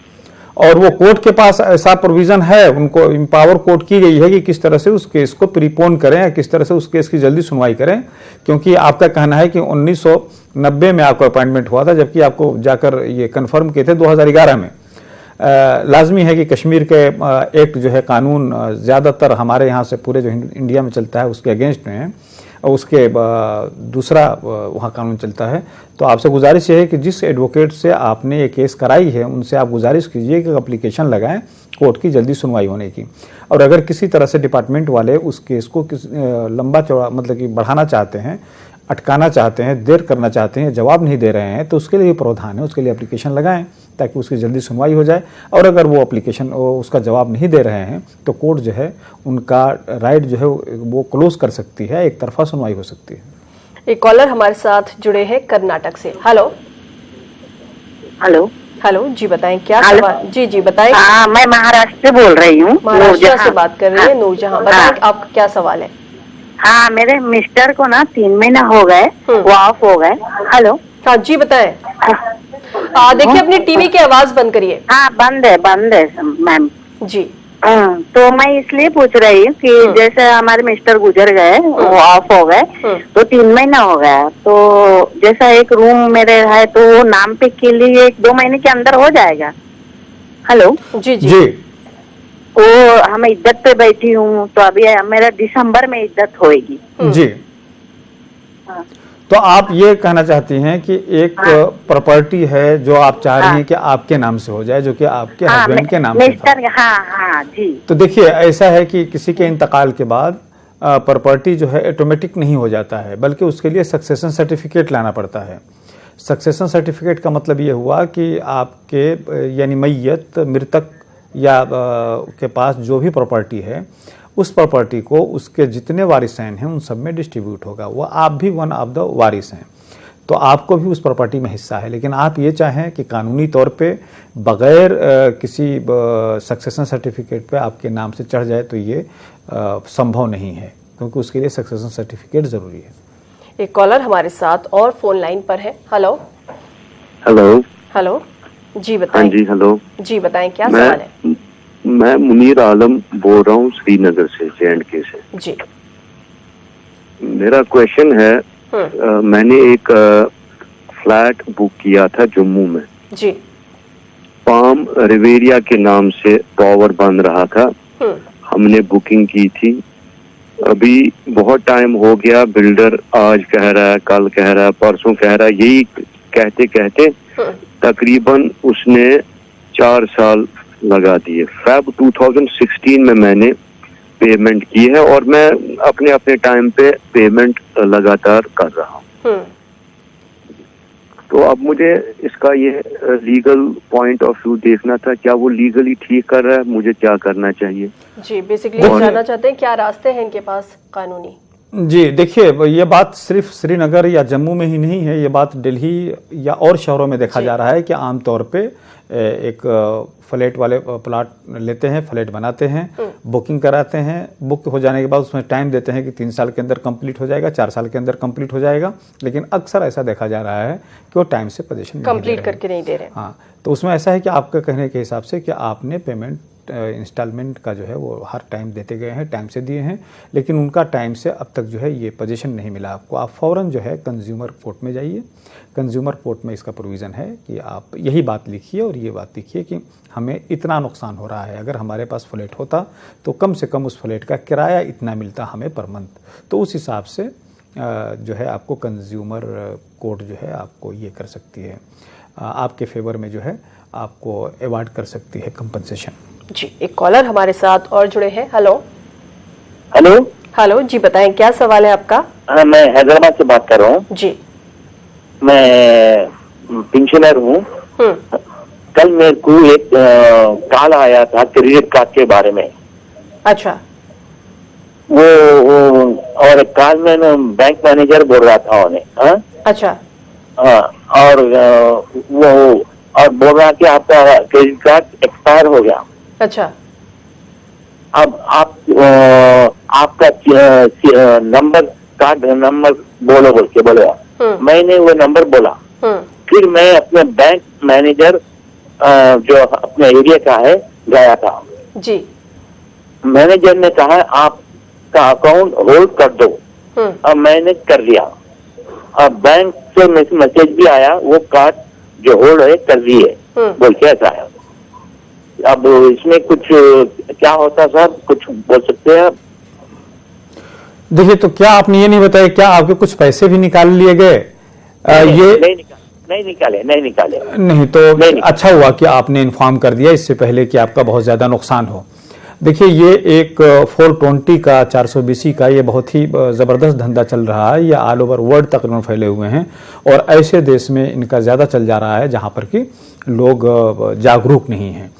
और वो कोर्ट के पास ऐसा प्रोविजन है, उनको एम्पावर कोर्ट की गई है कि किस तरह से उस केस को प्रीपोन करें या किस तरह से उस केस की जल्दी सुनवाई करें, क्योंकि आपका कहना है कि 1990 में आपको अपॉइंटमेंट हुआ था, जबकि आपको जाकर ये कंफर्म किए थे 2011 में। लाजमी है कि कश्मीर के एक्ट जो है, कानून ज़्यादातर हमारे यहाँ से पूरे जो इंडिया में चलता है उसके अगेंस्ट में है, और उसके दूसरा वहाँ कानून चलता है। तो आपसे गुजारिश ये है कि जिस एडवोकेट से आपने ये केस कराई है उनसे आप गुजारिश कीजिए कि एप्लीकेशन लगाएं कोर्ट की जल्दी सुनवाई होने की। और अगर किसी तरह से डिपार्टमेंट वाले उस केस को लंबा चौड़ा मतलब कि बढ़ाना चाहते हैं, अटकाना चाहते हैं, देर करना चाहते हैं, जवाब नहीं दे रहे हैं, तो उसके लिए प्रावधान है, उसके लिए एप्लीकेशन लगाएं ताकि उसकी जल्दी सुनवाई हो जाए। और अगर वो एप्लीकेशन उसका जवाब नहीं दे रहे हैं तो कोर्ट जो है उनका राइट जो है वो क्लोज कर सकती है, एक तरफा सुनवाई हो सकती है। एक कॉलर हमारे साथ जुड़े हैं कर्नाटक से। हेलो हेलो हेलो जी बताएं क्या सवाल? जी जी बताएं। हाँ, मैं महाराष्ट्र से बोल रही हूँ, महाराष्ट्र से बात कर रही है नूरजहां। बताएं आपका क्या सवाल है? हाँ, मेरे मिस्टर को ना 3 महीना हो गए, वो ऑफ हो गए। हेलो हाँ जी बताएं। देखिए अपनी टीवी की आवाज बंद करिए। हाँ बंद है मैम जी। तो मैं इसलिए पूछ रही हूँ कि जैसे हमारे मिस्टर गुजर गए, वो ऑफ हो गए, तो 3 महीना हो गया, तो जैसा एक रूम मेरे है तो वो नाम पे के लिए 1-2 महीने के अंदर हो जाएगा? हेलो जी जी, जी। वो हम इद्दत पे बैठी हूँ, तो अभी मेरा दिसंबर में इद्दत होएगी। जी, तो आप ये कहना चाहती हैं कि एक प्रॉपर्टी है जो आप चाह रही हैं कि आपके नाम से हो जाए, जो कि आपके हस्बैंड के नाम से था। हाँ जी। तो देखिए, ऐसा है कि किसी के इंतकाल के बाद प्रॉपर्टी जो है ऑटोमेटिक नहीं हो जाता है, बल्कि उसके लिए सक्सेशन सर्टिफिकेट लाना पड़ता है। सक्सेशन सर्टिफिकेट का मतलब ये हुआ कि आपके यानी मैयत मृतक या के पास जो भी प्रॉपर्टी है, उस प्रॉपर्टी को उसके जितने वारिसैन हैं उन सब में डिस्ट्रीब्यूट होगा। वो आप भी वन ऑफ द वारिस हैं, तो आपको भी उस प्रॉपर्टी में हिस्सा है। लेकिन आप ये चाहें कि कानूनी तौर पे बगैर किसी सक्सेशन सर्टिफिकेट पे आपके नाम से चढ़ जाए, तो ये संभव नहीं है। क्योंकि उसके लिए सक्सेशन सर्टिफिकेट जरूरी है। एक कॉलर हमारे साथ और फोन लाइन पर है। Hello hello. हेलो जी बताएं। हाँ जी हेलो जी बताएं क्या सवाल है। मैं मुनीर आलम बोल रहा हूँ श्रीनगर से, J&K से। जी मेरा क्वेश्चन है, मैंने एक फ्लैट बुक किया था जम्मू में जी। पाम रिवेरिया के नाम से टॉवर बन रहा था। हमने बुकिंग की थी। अभी बहुत टाइम हो गया, बिल्डर आज कह रहा है, कल कह रहा है, परसों कह रहा है, यही कहते कहते तकरीबन उसने 4 साल लगा दिए। फेब 2016 में मैंने पेमेंट की है और मैं अपने अपने टाइम पे पेमेंट लगातार कर रहा हूँ। तो अब मुझे इसका ये लीगल पॉइंट ऑफ व्यू देखना था, क्या वो लीगली ठीक कर रहा है, मुझे क्या करना चाहिए? जी बेसिकली जानना चाहते हैं क्या रास्ते हैं इनके पास कानूनी। जी देखिए, ये बात सिर्फ श्रीनगर या जम्मू में ही नहीं है, ये बात दिल्ली या और शहरों में देखा जा रहा है कि आमतौर पे एक फ्लैट वाले प्लाट लेते हैं, फ्लैट बनाते हैं, बुकिंग कराते हैं, बुक हो जाने के बाद उसमें टाइम देते हैं कि 3 साल के अंदर कंप्लीट हो जाएगा, 4 साल के अंदर कंप्लीट हो जाएगा, लेकिन अक्सर ऐसा देखा जा रहा है कि वो टाइम से पोजीशन कंप्लीट करके नहीं दे रहे। हाँ, तो उसमें ऐसा है कि आपका कहने के हिसाब से कि आपने पेमेंट इंस्टॉलमेंट का जो है वो हर टाइम देते गए हैं, टाइम से दिए हैं, लेकिन उनका टाइम से अब तक जो है ये पोजीशन नहीं मिला आपको। आप फौरन जो है कंज्यूमर कोर्ट में जाइए। कंज्यूमर कोर्ट में इसका प्रोविज़न है कि आप यही बात लिखिए और ये बात लिखिए कि हमें इतना नुकसान हो रहा है, अगर हमारे पास फ्लैट होता तो कम से कम उस फ्लैट का किराया इतना मिलता हमें पर मंथ, तो उस हिसाब से जो है आपको कंज्यूमर कोर्ट जो है आपको ये कर सकती है, आपके फेवर में जो है आपको अवार्ड कर सकती है कंपनसेशन। जी एक कॉलर हमारे साथ और जुड़े हैं। हेलो हेलो हेलो जी बताएं क्या सवाल है आपका। हाँ, मैं हैदराबाद से बात कर रहा हूँ जी। मैं पेंशनर हूँ। कल मेरे को एक कॉल आया था क्रेडिट कार्ड के बारे में। अच्छा। वो और कॉल में बैंक मैनेजर बोल रहा था उन्हें। अच्छा। हाँ, और वो और बोल रहा कि आपका क्रेडिट कार्ड एक्सपायर हो गया। अच्छा। अब आप आपका नंबर कार्ड नंबर बोलो बोल के बोले। मैंने वो नंबर बोला। फिर मैं अपने बैंक मैनेजर जो अपने एरिया का है गया था जी। मैनेजर ने कहा आपका अकाउंट होल्ड कर दो। अब मैंने कर दिया। अब बैंक से मैसेज भी आया वो कार्ड जो होल्ड है कर दिए बोल के ऐसा है। अब इसमें कुछ क्या होता सर, कुछ बोल सकते हैं आप? देखिए, तो क्या आपने ये नहीं बताया क्या आपके कुछ पैसे भी निकाल लिए गए? ये नहीं निकाले नहीं तो नहीं। अच्छा हुआ कि आपने इन्फॉर्म कर दिया इससे पहले कि आपका बहुत ज्यादा नुकसान हो। देखिए, ये एक 420 का 420 का ये बहुत ही जबरदस्त धंधा चल रहा है। ये ऑल ओवर वर्ल्ड तकरीबन फैले हुए हैं और ऐसे देश में इनका ज्यादा चल जा रहा है जहां पर कि लोग जागरूक नहीं हैं।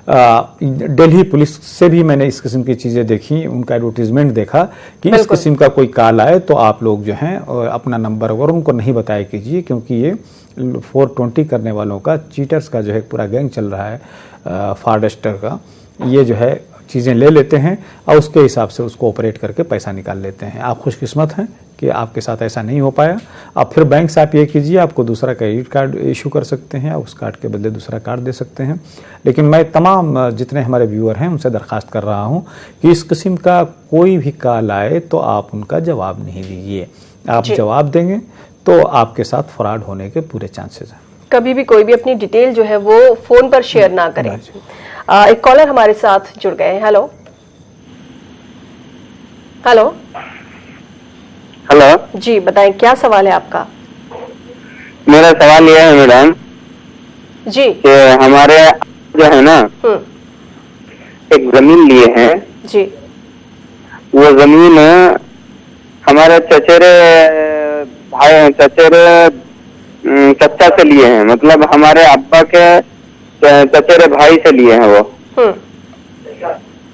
दिल्ली पुलिस से भी मैंने इस किस्म की चीज़ें देखी, उनका एडवर्टीजमेंट देखा कि इस किस्म का कोई कॉल आए तो आप लोग जो हैं अपना नंबर और उनको नहीं बताया कीजिए, क्योंकि ये 420 करने वालों का, चीटर्स का जो है पूरा गैंग चल रहा है, फ्रॉडस्टर का। ये जो है चीज़ें ले लेते हैं और उसके हिसाब से उसको ऑपरेट करके पैसा निकाल लेते हैं। आप खुशकिस्मत हैं कि आपके साथ ऐसा नहीं हो पाया। अब फिर बैंक से आप ये कीजिए, आपको दूसरा क्रेडिट कार्ड इशू कर सकते हैं, उस कार्ड के बदले दूसरा कार्ड दे सकते हैं। लेकिन मैं तमाम जितने हमारे व्यूअर हैं उनसे दरख्वास्त कर रहा हूं कि इस किस्म का कोई भी कॉल आए तो आप उनका जवाब नहीं दीजिए। आप जवाब देंगे तो आपके साथ फ्रॉड होने के पूरे चांसेस हैं। कभी भी कोई भी अपनी डिटेल जो है वो फोन पर शेयर ना करें। एक कॉलर हमारे साथ जुड़ गए हैं। हेलो हेलो हेलो जी बताएं क्या सवाल है आपका। मेरा सवाल यह है मैडम जी कि हमारे जो है ना एक जमीन लिए हैं जी। वो जमीन हमारे चचेरे चचा से लिए हैं, मतलब हमारे अब्बा के चचेरे भाई से लिए हैं वो।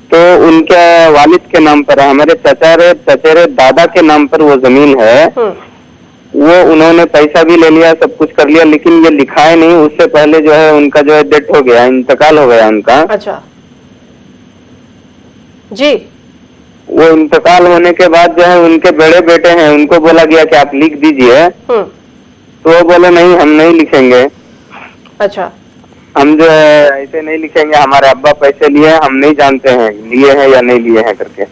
तो उनके वालिद के नाम पर है, हमारे चचेरे दादा के नाम पर वो जमीन है। वो उन्होंने पैसा भी ले लिया, सब कुछ कर लिया, लेकिन ये लिखा है नहीं। उससे पहले जो है उनका जो है डेथ हो गया, इंतकाल हो गया उनका। अच्छा जी। वो इंतकाल होने के बाद जो है उनके बड़े बेटे हैं, उनको बोला गया कि आप लिख दीजिए, तो वो बोले नहीं हम नहीं लिखेंगे। अच्छा। हम जो है ऐसे नहीं लिखेंगे, हमारे अब्बा पैसे लिए हैं, हम नहीं जानते हैं लिए हैं या नहीं लिए हैं करके।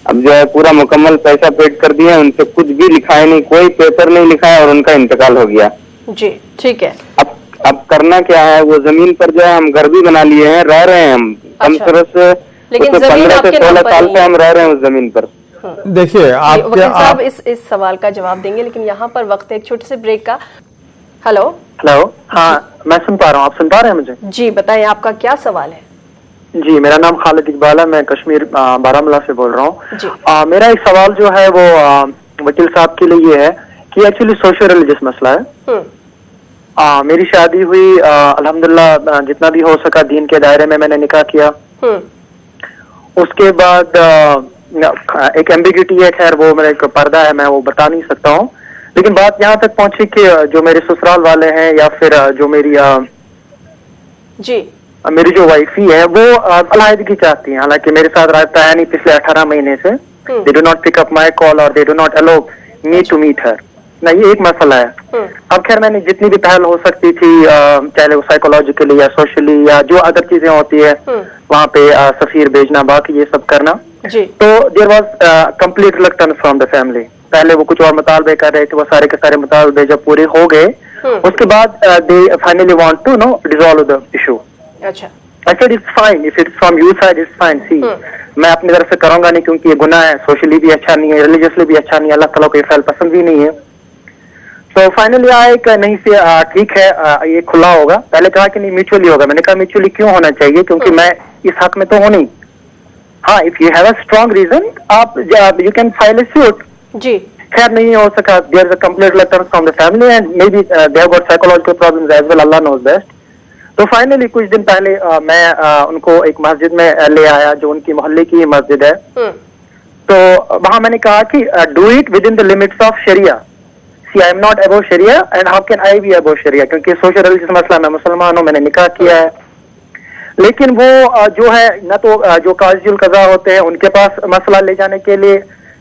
अब जो है पूरा मुकम्मल पैसा पेड कर दिए, उनसे कुछ भी लिखा है नहीं, कोई पेपर नहीं लिखा है और उनका इंतकाल हो गया। जी ठीक है। अब करना क्या है, वो जमीन पर जो है हम घर भी बना लिए हैं, रह रहे हैं हम। कम तरह से लेकिन 15 से 16 साल से हम रह रहे हैं उस जमीन पर। देखिए वकील साहब इस सवाल का जवाब देंगे, लेकिन यहाँ पर वक्त है एक छोटे से ब्रेक का। हेलो। हाँ, मैं सुन पा रहा हूँ, आप सुन पा रहे हैं मुझे? जी बताएं, आपका क्या सवाल है? जी, मेरा नाम खालिद इकबाल है, मैं कश्मीर बारामूला से बोल रहा हूँ। मेरा एक सवाल जो है वो वकील साहब के लिए ये है कि एक्चुअली सोशल रिलीजियस मसला है। मेरी शादी हुई, अल्हम्दुलिल्लाह जितना भी हो सका दीन के दायरे में मैंने निकाह किया। उसके बाद एक एम्बिग्यूटी है, खैर वो मेरा एक पर्दा है, मैं वो बता नहीं सकता हूँ। लेकिन बात यहाँ तक पहुंची कि जो मेरे ससुराल वाले हैं या फिर जो मेरी जो वाइफी है वो अलहदगी चाहती है, हालांकि मेरे साथ रहता है नहीं पिछले 18 महीने से। They do not pick up my call और they do not allow me to meet her. ना ये एक मसला है। अब खैर मैंने जितनी भी पहल हो सकती थी, चाहे वो साइकोलॉजिकली या सोशली या जो अदर चीजें होती है वहाँ पे सफीर भेजना, बाकी ये सब करना, तो there was complete reluctance from the family. पहले वो कुछ और मुतालबे कर रहे थे, वो सारे के सारे मुतालबे जब पूरे हो गए उसके बाद they finally want to no dissolve the issue. अच्छा। I said it's fine, if it's from your side it's fine। See, मैं अपनी तरफ से करूंगा नहीं क्योंकि ये गुनाह है, सोशली भी अच्छा नहीं है, रिलीजियसली भी अच्छा नहीं है, अल्लाह ताला को ये फैल पसंद भी नहीं है। तो फाइनली आए कि नहीं से ठीक है ये खुला होगा। पहले कहा कि नहीं म्यूचुअली होगा, मैंने कहा म्यूचुअली क्यों होना चाहिए, क्योंकि मैं इस हक में तो हूं नहीं। हाँ, if you have a strong reason आप you can file a suit. जी। खैर नहीं हो सका, there is a complete reluctance from the family and maybe they have got psychological problems as well, Allah knows best. तो finally कुछ दिन पहले मैं उनको एक मस्जिद में ले आया जो उनकी मोहल्ले की मस्जिद है। तो वहां मैंने कहा कि do it within the limits of sharia. See I am not above sharia and how can I be above sharia, क्योंकि सोशल रिलीजियस मसला, मैं मुसलमान हूँ, मैंने निकाह किया है। लेकिन वो जो है न तो जो काज़ीउल क़ज़ा होते हैं उनके पास मसला ले जाने के लिए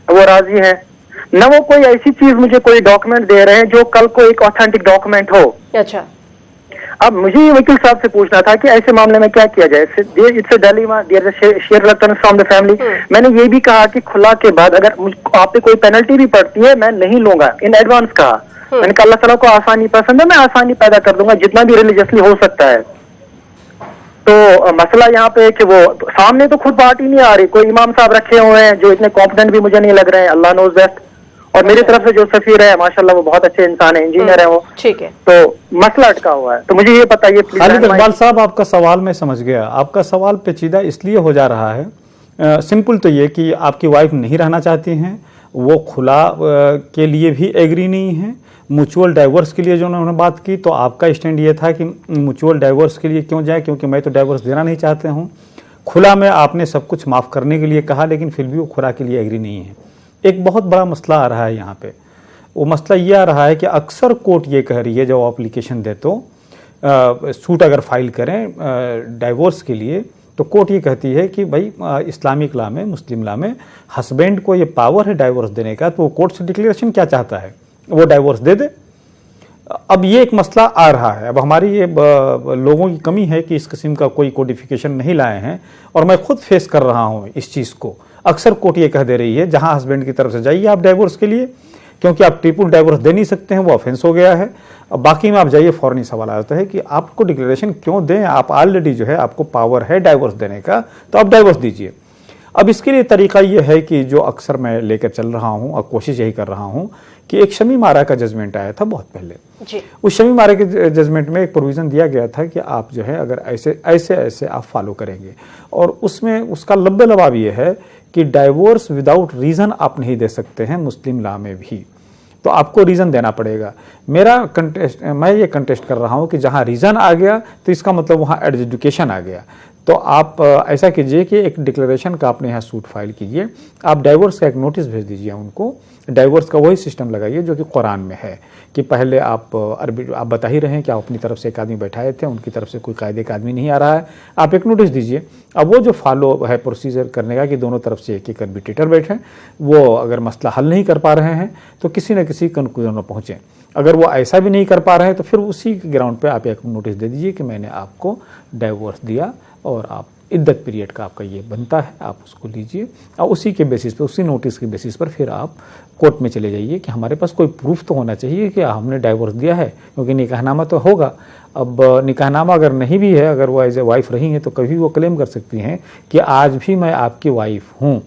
वो राजी है, न वो कोई ऐसी चीज मुझे कोई डॉक्यूमेंट दे रहे हैं जो कल को एक ऑथेंटिक डॉक्यूमेंट हो। अच्छा। अब मुझे ये वकील साहब से पूछना था कि ऐसे मामले में क्या किया जाए। It's a dilemma, there is a share reluctance from the family. मैंने ये भी कहा कि खुला के बाद अगर आप पे कोई पेनल्टी भी पड़ती है मैं नहीं लूंगा, इन एडवांस कहा। मैंने कहा अल्लाह ताला को आसानी पसंद है, मैं आसानी पैदा कर दूंगा जितना भी रिलीजियसली हो सकता है। तो मसला यहाँ पे है कि वो सामने तो खुद बात ही नहीं आ रही, कोई इमाम साहब रखे हुए हैं जो इतने कॉम्पिटेंट भी मुझे नहीं लग रहे हैं, अल्लाह नोज बेस्ट। और मेरी तरफ से जो सफीर है माशाल्लाह वो बहुत अच्छे इंसान है, इंजीनियर है वो। ठीक है। तो मसला अटका हुआ है, तो मुझे ये बताइए प्लीज। खालिद इकबाल साहब, आपका सवाल मैं समझ गया। आपका सवाल पेचीदा इसलिए हो जा रहा है, सिंपल तो ये कि आपकी वाइफ नहीं रहना चाहती हैं, वो खुला के लिए भी एग्री नहीं है, म्यूचुअल डाइवोर्स के लिए जो उन्होंने बात की तो आपका स्टैंड ये था कि म्यूचुअल डाइवोर्स के लिए क्यों जाए, क्योंकि मैं तो डाइवोर्स देना नहीं चाहते हूँ। खुला में आपने सब कुछ माफ़ करने के लिए कहा, लेकिन फिर भी वो खुला के लिए एग्री नहीं है। एक बहुत बड़ा मसला आ रहा है यहाँ पे। वो मसला ये आ रहा है कि अक्सर कोर्ट ये कह रही है जब एप्लीकेशन दे तो सूट अगर फाइल करें डाइवोर्स के लिए, तो कोर्ट ये कहती है कि भाई इस्लामिक लॉ में, मुस्लिम लॉ में हस्बैंड को ये पावर है डाइवोर्स देने का, तो वो कोर्ट से डिक्लेरेशन क्या चाहता है, वो डाइवोर्स दे दे। अब ये एक मसला आ रहा है। अब हमारी ये लोगों की कमी है कि इस किस्म का कोई कोडिफिकेशन नहीं लाए हैं, और मैं खुद फेस कर रहा हूँ इस चीज़ को। अक्सर कोर्ट ये कह दे रही है जहाँ हस्बैंड की तरफ से जाइए आप डाइवोर्स के लिए, क्योंकि आप ट्रिपल डाइवोर्स दे नहीं सकते हैं, वो ऑफेंस हो गया है। अब बाकी में आप जाइए, फौरन सवाल आता है कि आपको डिक्लेरेशन क्यों दें, आप ऑलरेडी जो है आपको पावर है डाइवोर्स देने का, तो आप डाइवोर्स दीजिए। अब इसके लिए तरीका ये है कि जो अक्सर मैं लेकर चल रहा हूँ और कोशिश यही कर रहा हूँ कि एक शमी मारा का जजमेंट आया था बहुत पहले जी। उस शमी मारा के जजमेंट में एक प्रोविज़न दिया गया था कि आप जो है अगर ऐसे ऐसे ऐसे आप फॉलो करेंगे, और उसमें उसका लब्बे लबाब ये है कि डाइवोर्स विदाउट रीज़न आप नहीं दे सकते हैं मुस्लिम लॉ में भी, तो आपको रीज़न देना पड़ेगा। मेरा कंटेस्ट, मैं ये कंटेस्ट कर रहा हूँ कि जहाँ रीज़न आ गया तो इसका मतलब वहाँ एडजुकेशन आ गया। तो आप ऐसा कीजिए कि एक डिक्लेरेशन का आपने यहाँ सूट फाइल कीजिए, आप डाइवोर्स का एक नोटिस भेज दीजिए उनको। डाइवोर्स का वही सिस्टम लगाइए जो कि कुरान में है कि पहले आप बता ही रहे हैं कि आप अपनी तरफ से एक आदमी बैठाए थे, उनकी तरफ से कोई कायदे का आदमी नहीं आ रहा है, आप एक नोटिस दीजिए। अब वो जो फॉलो है प्रोसीजर करने का कि दोनों तरफ से एक एक आर्बिट्रेटर बैठे, वो अगर मसला हल नहीं कर पा रहे हैं तो किसी न किसी कंक्लूजन में पहुँचें। अगर वो ऐसा भी नहीं कर पा रहे हैं तो फिर उसी के ग्राउंड पे आप एक नोटिस दे दीजिए कि मैंने आपको डाइवोर्स दिया और आप इद्दत पीरियड का आपका ये बनता है, आप उसको लीजिए। और उसी के बेसिस पे, उसी नोटिस के बेसिस पर फिर आप कोर्ट में चले जाइए कि हमारे पास कोई प्रूफ तो होना चाहिए कि हमने डाइवोर्स दिया है, क्योंकि निकाहनामा तो होगा। अब निकाहनामा अगर नहीं भी है, अगर वो एज ए वाइफ रही हैं तो कभी वो क्लेम कर सकती हैं कि आज भी मैं आपकी वाइफ हूँ,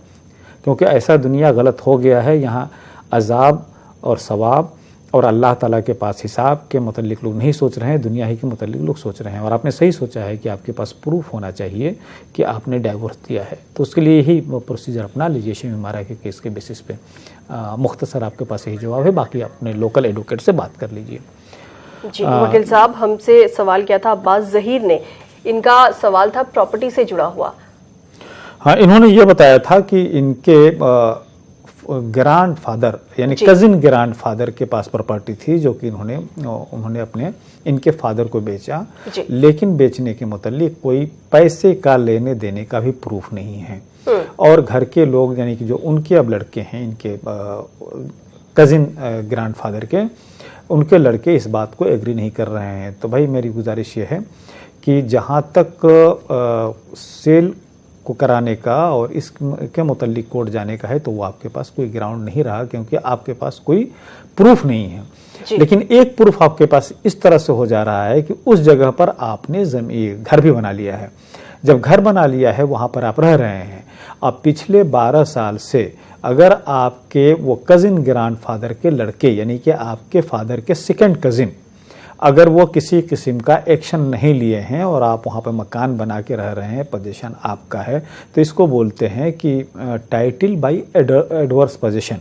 क्योंकि ऐसा दुनिया गलत हो गया है। यहाँ अजाब और सवाब और अल्लाह ताला के पास हिसाब के मुतल्लिक लोग नहीं सोच रहे हैं, दुनिया ही के मुतल्लिक लोग सोच रहे हैं। और आपने सही सोचा है कि आपके पास प्रूफ होना चाहिए कि आपने डाइवोर्स दिया है, तो उसके लिए यही प्रोसीजर अपना लीजिए। शेमी मारा के केस के बेसिस पे मुख्तसर आपके पास यही जवाब है, बाकी अपने लोकल एडवोकेट से बात कर लीजिए। जी वकील साहब, हमसे सवाल किया था अब्बास जहीर ने, इनका सवाल था प्रॉपर्टी से जुड़ा हुआ। हाँ, इन्होंने ये बताया था कि इनके ग्रैंड फादर यानी कजिन ग्रैंड फादर के पास प्रॉपर्टी थी जो कि उन्होंने अपने इनके फादर को बेचा, लेकिन बेचने के मुतालिक कोई पैसे का लेने देने का भी प्रूफ नहीं है। और घर के लोग यानी कि जो उनके अब लड़के हैं, इनके कजिन ग्रैंड फादर के, उनके लड़के इस बात को एग्री नहीं कर रहे हैं। तो भाई मेरी गुजारिश ये है कि जहाँ तक सेल को कराने का और इसके मुतालिक कोर्ट जाने का है तो वो आपके पास कोई ग्राउंड नहीं रहा, क्योंकि आपके पास कोई प्रूफ नहीं है। लेकिन एक प्रूफ आपके पास इस तरह से हो जा रहा है कि उस जगह पर आपने घर भी बना लिया है। जब घर बना लिया है वहाँ पर आप रह रहे हैं। अब पिछले 12 साल से अगर आपके वो कजिन ग्रैंड फादर के लड़के यानी कि आपके फादर के सेकंड कजिन अगर वो किसी किस्म का एक्शन नहीं लिए हैं और आप वहाँ पर मकान बना के रह रहे हैं, पोजीशन आपका है, तो इसको बोलते हैं कि टाइटल बाय एडवर्स पोजीशन।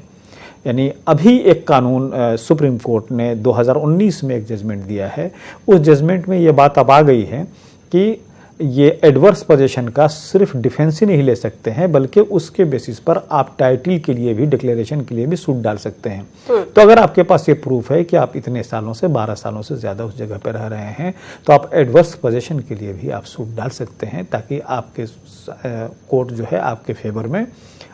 यानी अभी एक कानून सुप्रीम कोर्ट ने 2019 में एक जजमेंट दिया है, उस जजमेंट में ये बात अब आ गई है कि ये एडवर्स पोजीशन का सिर्फ डिफेंस ही नहीं ले सकते हैं, बल्कि उसके बेसिस पर आप टाइटल के लिए भी, डिक्लेरेशन के लिए भी सूट डाल सकते हैं। तो अगर आपके पास ये प्रूफ है कि आप इतने सालों से 12 सालों से ज़्यादा उस जगह पर रह रहे हैं, तो आप एडवर्स पोजीशन के लिए भी आप सूट डाल सकते हैं, ताकि आपके कोर्ट जो है आपके फेवर में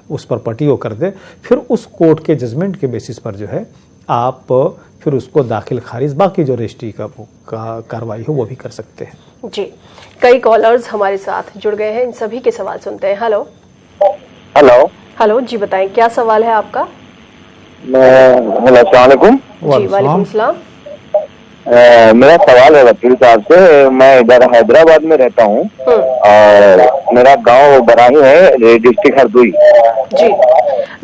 उस प्रॉपर्टी को कर दे। फिर उस कोर्ट के जजमेंट के बेसिस पर जो है आप फिर उसको दाखिल खारिज, बाकी जो रजिस्ट्री का कार्रवाई हो वो भी कर सकते हैं। जी, कई कॉलर्स हमारे साथ जुड़ गए हैं, इन सभी के सवाल सुनते हैं। हेलो हेलो जी, बताएं क्या सवाल है आपका? हेलो, अस्सलाम वालेकुम। जी वालेकुम सलाम। मेरा सवाल है वकील साहब से। मैं इधर हैदराबाद में रहता हूँ और मेरा गांव बराही है, डिस्ट्रिक्ट हरदोई। जी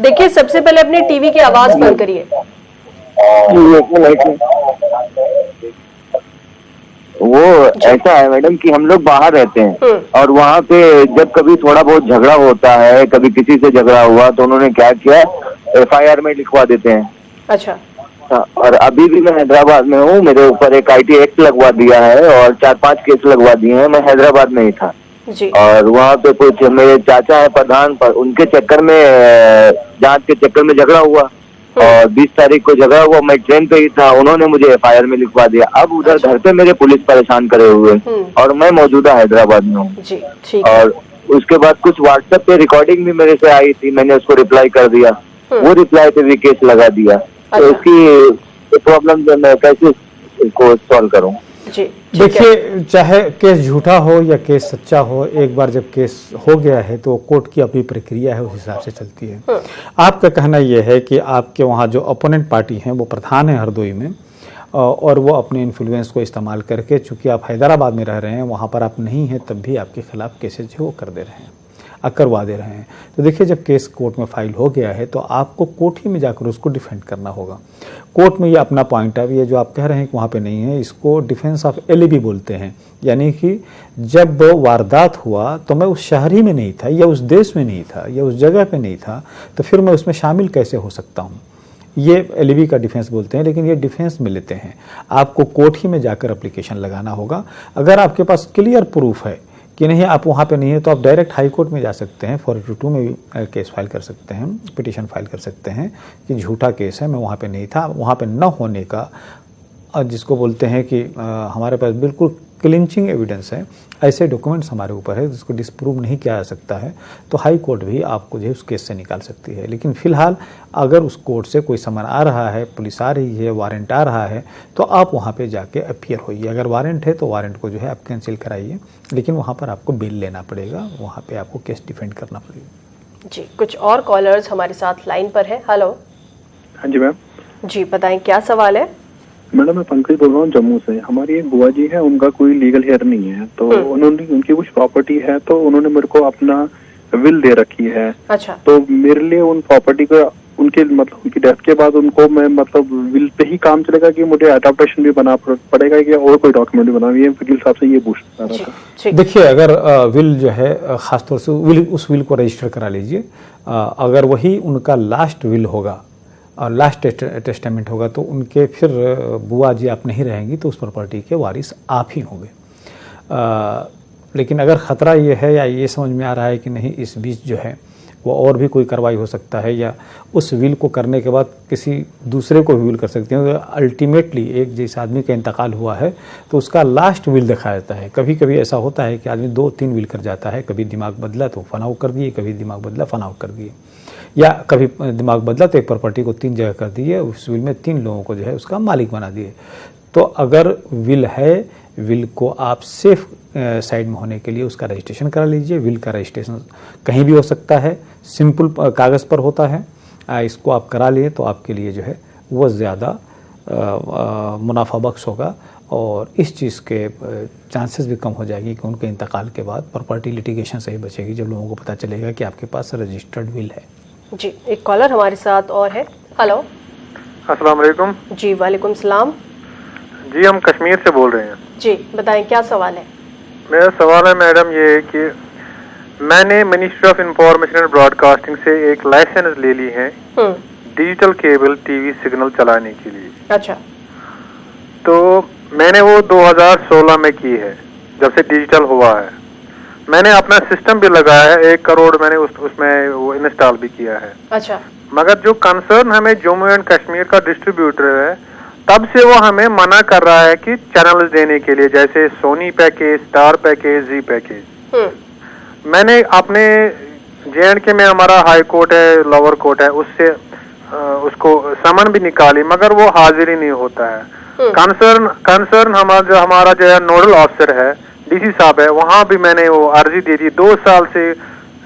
देखिए, सबसे पहले अपने टीवी की आवाज बंद करिए। वो ऐसा है मैडम कि हम लोग बाहर रहते हैं और वहाँ पे जब कभी थोड़ा बहुत झगड़ा होता है, कभी किसी से झगड़ा हुआ तो उन्होंने क्या किया, FIR में लिखवा देते हैं। अच्छा। और अभी भी मैं हैदराबाद में हूँ, मेरे ऊपर एक IT एक्ट लगवा दिया है और 4-5 केस लगवा दिए हैं। मैं हैदराबाद में ही था जी। और वहाँ पे कुछ मेरे चाचा है प्रधान, पर उनके चक्कर में, जांच के चक्कर में झगड़ा हुआ और 20 तारीख को झगड़ा हुआ। मैं ट्रेन पे ही था, उन्होंने मुझे FIR में लिखवा दिया। अब उधर घर पे मेरे पुलिस परेशान करे हुए और मैं मौजूदा हैदराबाद में हूँ। और उसके बाद कुछ व्हाट्सएप पे रिकॉर्डिंग भी मेरे से आई थी, मैंने उसको रिप्लाई कर दिया, वो रिप्लाई पे भी केस लगा दिया। तो इसकी प्रॉब्लम जो मैं कैसे इसको सॉल्व करूँ? देखिए, चाहे केस झूठा हो या केस सच्चा हो, एक बार जब केस हो गया है तो कोर्ट की अपनी प्रक्रिया है, उस हिसाब से चलती है। आपका कहना यह है कि आपके वहाँ जो अपोनेंट पार्टी हैं वो प्रधान है हरदोई में, और वो अपने इन्फ्लुएंस को इस्तेमाल करके, चूंकि आप हैदराबाद में रह रहे हैं, वहाँ पर आप नहीं हैं, तब भी आपके खिलाफ केसेज वो कर दे रहे हैं, करवा दे रहे हैं। तो देखिए, जब केस कोर्ट में फाइल हो गया है तो आपको कोर्ट ही में जाकर उसको डिफेंड करना होगा। कोर्ट में ये अपना पॉइंट ऑफ व्यू जो आप कह रहे हैं कि वहाँ पे नहीं है, इसको डिफेंस ऑफ एलिबी बोलते हैं। यानी कि जब वारदात हुआ तो मैं उस शहर ही में नहीं था, या उस देश में नहीं था, या उस जगह पे नहीं था, तो फिर मैं उसमें शामिल कैसे हो सकता हूँ? ये एलिबी का डिफेंस बोलते हैं। लेकिन ये डिफेंस में लेते हैं, आपको कोर्ट ही में जाकर एप्लीकेशन लगाना होगा। अगर आपके पास क्लियर प्रूफ है कि नहीं आप वहाँ पे नहीं है, तो आप डायरेक्ट हाई कोर्ट में जा सकते हैं, 482 में भी केस फाइल कर सकते हैं, पिटीशन फाइल कर सकते हैं कि झूठा केस है, मैं वहाँ पे नहीं था। वहाँ पे न होने का जिसको बोलते हैं कि हमारे पास बिल्कुल क्लिंचिंग एविडेंस है, ऐसे डॉक्यूमेंट्स हमारे ऊपर है जिसको डिस्प्रूव नहीं किया जा सकता है, तो हाई कोर्ट भी आपको जो है उस केस से निकाल सकती है। लेकिन फिलहाल अगर उस कोर्ट से कोई समन आ रहा है, पुलिस आ रही है, वारंट आ रहा है, तो आप वहाँ पे जाके अपीयर होइए। अगर वारंट है तो वारंट को जो है आप कैंसिल कराइए, लेकिन वहाँ पर आपको बेल लेना पड़ेगा, वहाँ पर आपको केस डिफेंड करना पड़ेगा। जी, कुछ और कॉलर्स हमारे साथ लाइन पर है। हेलो। हाँ जी मैम। जी बताएं, क्या सवाल है? मैडम मैं पंकज बोल रहा हूँ जम्मू से। हमारी एक बुआ जी है, उनका कोई लीगल हेयर नहीं है, तो उन्होंने उनकी कुछ प्रॉपर्टी है, तो उन्होंने मेरे को अपना विल दे रखी है। अच्छा। तो मेरे लिए उन प्रॉपर्टी का उनके मतलब उनकी डेथ के बाद उनको मैं मतलब विल पे ही काम चलेगा कि मुझे अडॉप्टेशन भी बना पड़ेगा कि और कोई डॉक्यूमेंट भी बना? ये वकील साहब से ये पूछना रहा था। देखिए, अगर विल जो है खासतौर से उस विल को रजिस्टर करा लीजिए। अगर वही उनका लास्ट विल होगा और लास्ट टेस्टामेंट होगा, तो उनके फिर बुआ जी आप नहीं रहेंगी, तो उस प्रॉपर्टी के वारिस आप ही होंगे। लेकिन अगर ख़तरा ये है या ये समझ में आ रहा है कि नहीं इस बीच जो है वो और भी कोई कार्रवाई हो सकता है, या उस विल को करने के बाद किसी दूसरे को भी विल कर सकते हैं, अल्टीमेटली एक जिस आदमी का इंतकाल हुआ है तो उसका लास्ट विल दिखाया जाता है। कभी कभी ऐसा होता है कि आदमी 2-3 विल कर जाता है, कभी दिमाग बदला तो फनाव कर दिए, कभी दिमाग बदला फनाव कर दिए, या कभी दिमाग बदला तो एक प्रॉपर्टी को 3 जगह कर दिए, उस विल में 3 लोगों को जो है उसका मालिक बना दिए। तो अगर विल है, विल को आप सेफ साइड में होने के लिए उसका रजिस्ट्रेशन करा लीजिए। विल का रजिस्ट्रेशन कहीं भी हो सकता है, सिंपल कागज़ पर होता है, इसको आप करा लिए तो आपके लिए जो है वो ज़्यादा मुनाफा बख्श होगा, और इस चीज़ के चांसेस भी कम हो जाएगी कि उनके इंतकाल के बाद प्रॉपर्टी लिटिगेशन से ही बचेगी, जब लोगों को पता चलेगा कि आपके पास रजिस्टर्ड विल है। जी, एक कॉलर हमारे साथ और है। हेलो। अस्सलाम वालेकुम। जी वालेकुम सलाम। जी हम कश्मीर से बोल रहे हैं। जी बताएं, क्या सवाल है? मेरा सवाल है मैडम ये है कि मैंने ministry of information and broadcasting से एक लाइसेंस ले ली है डिजिटल केबल टीवी सिग्नल चलाने के लिए। अच्छा। तो मैंने वो 2016 में की है, जब से डिजिटल हुआ है। मैंने अपना सिस्टम भी लगाया है, 1 करोड़ मैंने उसमें वो इंस्टॉल भी किया है। अच्छा। मगर जो कंसर्न हमें जम्मू एंड कश्मीर का डिस्ट्रीब्यूटर है, तब से वो हमें मना कर रहा है कि चैनल्स देने के लिए, जैसे सोनी पैकेज, स्टार पैकेज, जी पैकेज। मैंने अपने जे&के में हमारा हाई कोर्ट है, लोअर कोर्ट है, उससे उसको समन भी निकाली, मगर वो हाजिर ही नहीं होता है। कंसर्न हमारा जो है नोडल ऑफिसर है, डीसी साहब है, वहाँ भी मैंने वो अर्जी दे दी, 2 साल से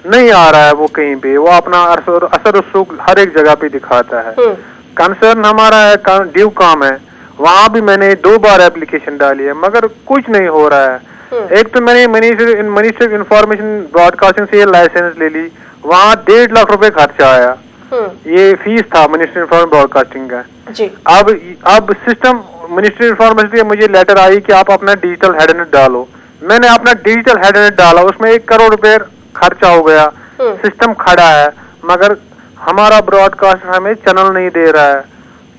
नहीं आ रहा है वो कहीं पे। वो अपना असर रसूख हर एक जगह पे दिखाता है। कंसर्न हमारा है ड्यू काम है, वहाँ भी मैंने 2 बार एप्लीकेशन डाली है, मगर कुछ नहीं हो रहा है। एक तो मैंने मिनिस्ट्री ऑफ इंफॉर्मेशन ब्रॉडकास्टिंग से ये लाइसेंस ले ली, वहाँ 1.5 लाख रुपए खर्चा आया, ये फीस था मिनिस्ट्री ऑफ इंफॉर्मेशन ब्रॉडकास्टिंग का। जी। अब सिस्टम मिनिस्ट्री ऑफ इंफॉर्मेशन से मुझे लेटर आई कि आप अपना डिजिटल हेडनेट डालो। मैंने अपना डिजिटल हेडनेट डाला, उसमें 1 करोड़ रुपए खर्चा हो गया, सिस्टम खड़ा है, मगर हमारा ब्रॉडकास्टर हमें चैनल नहीं दे रहा है।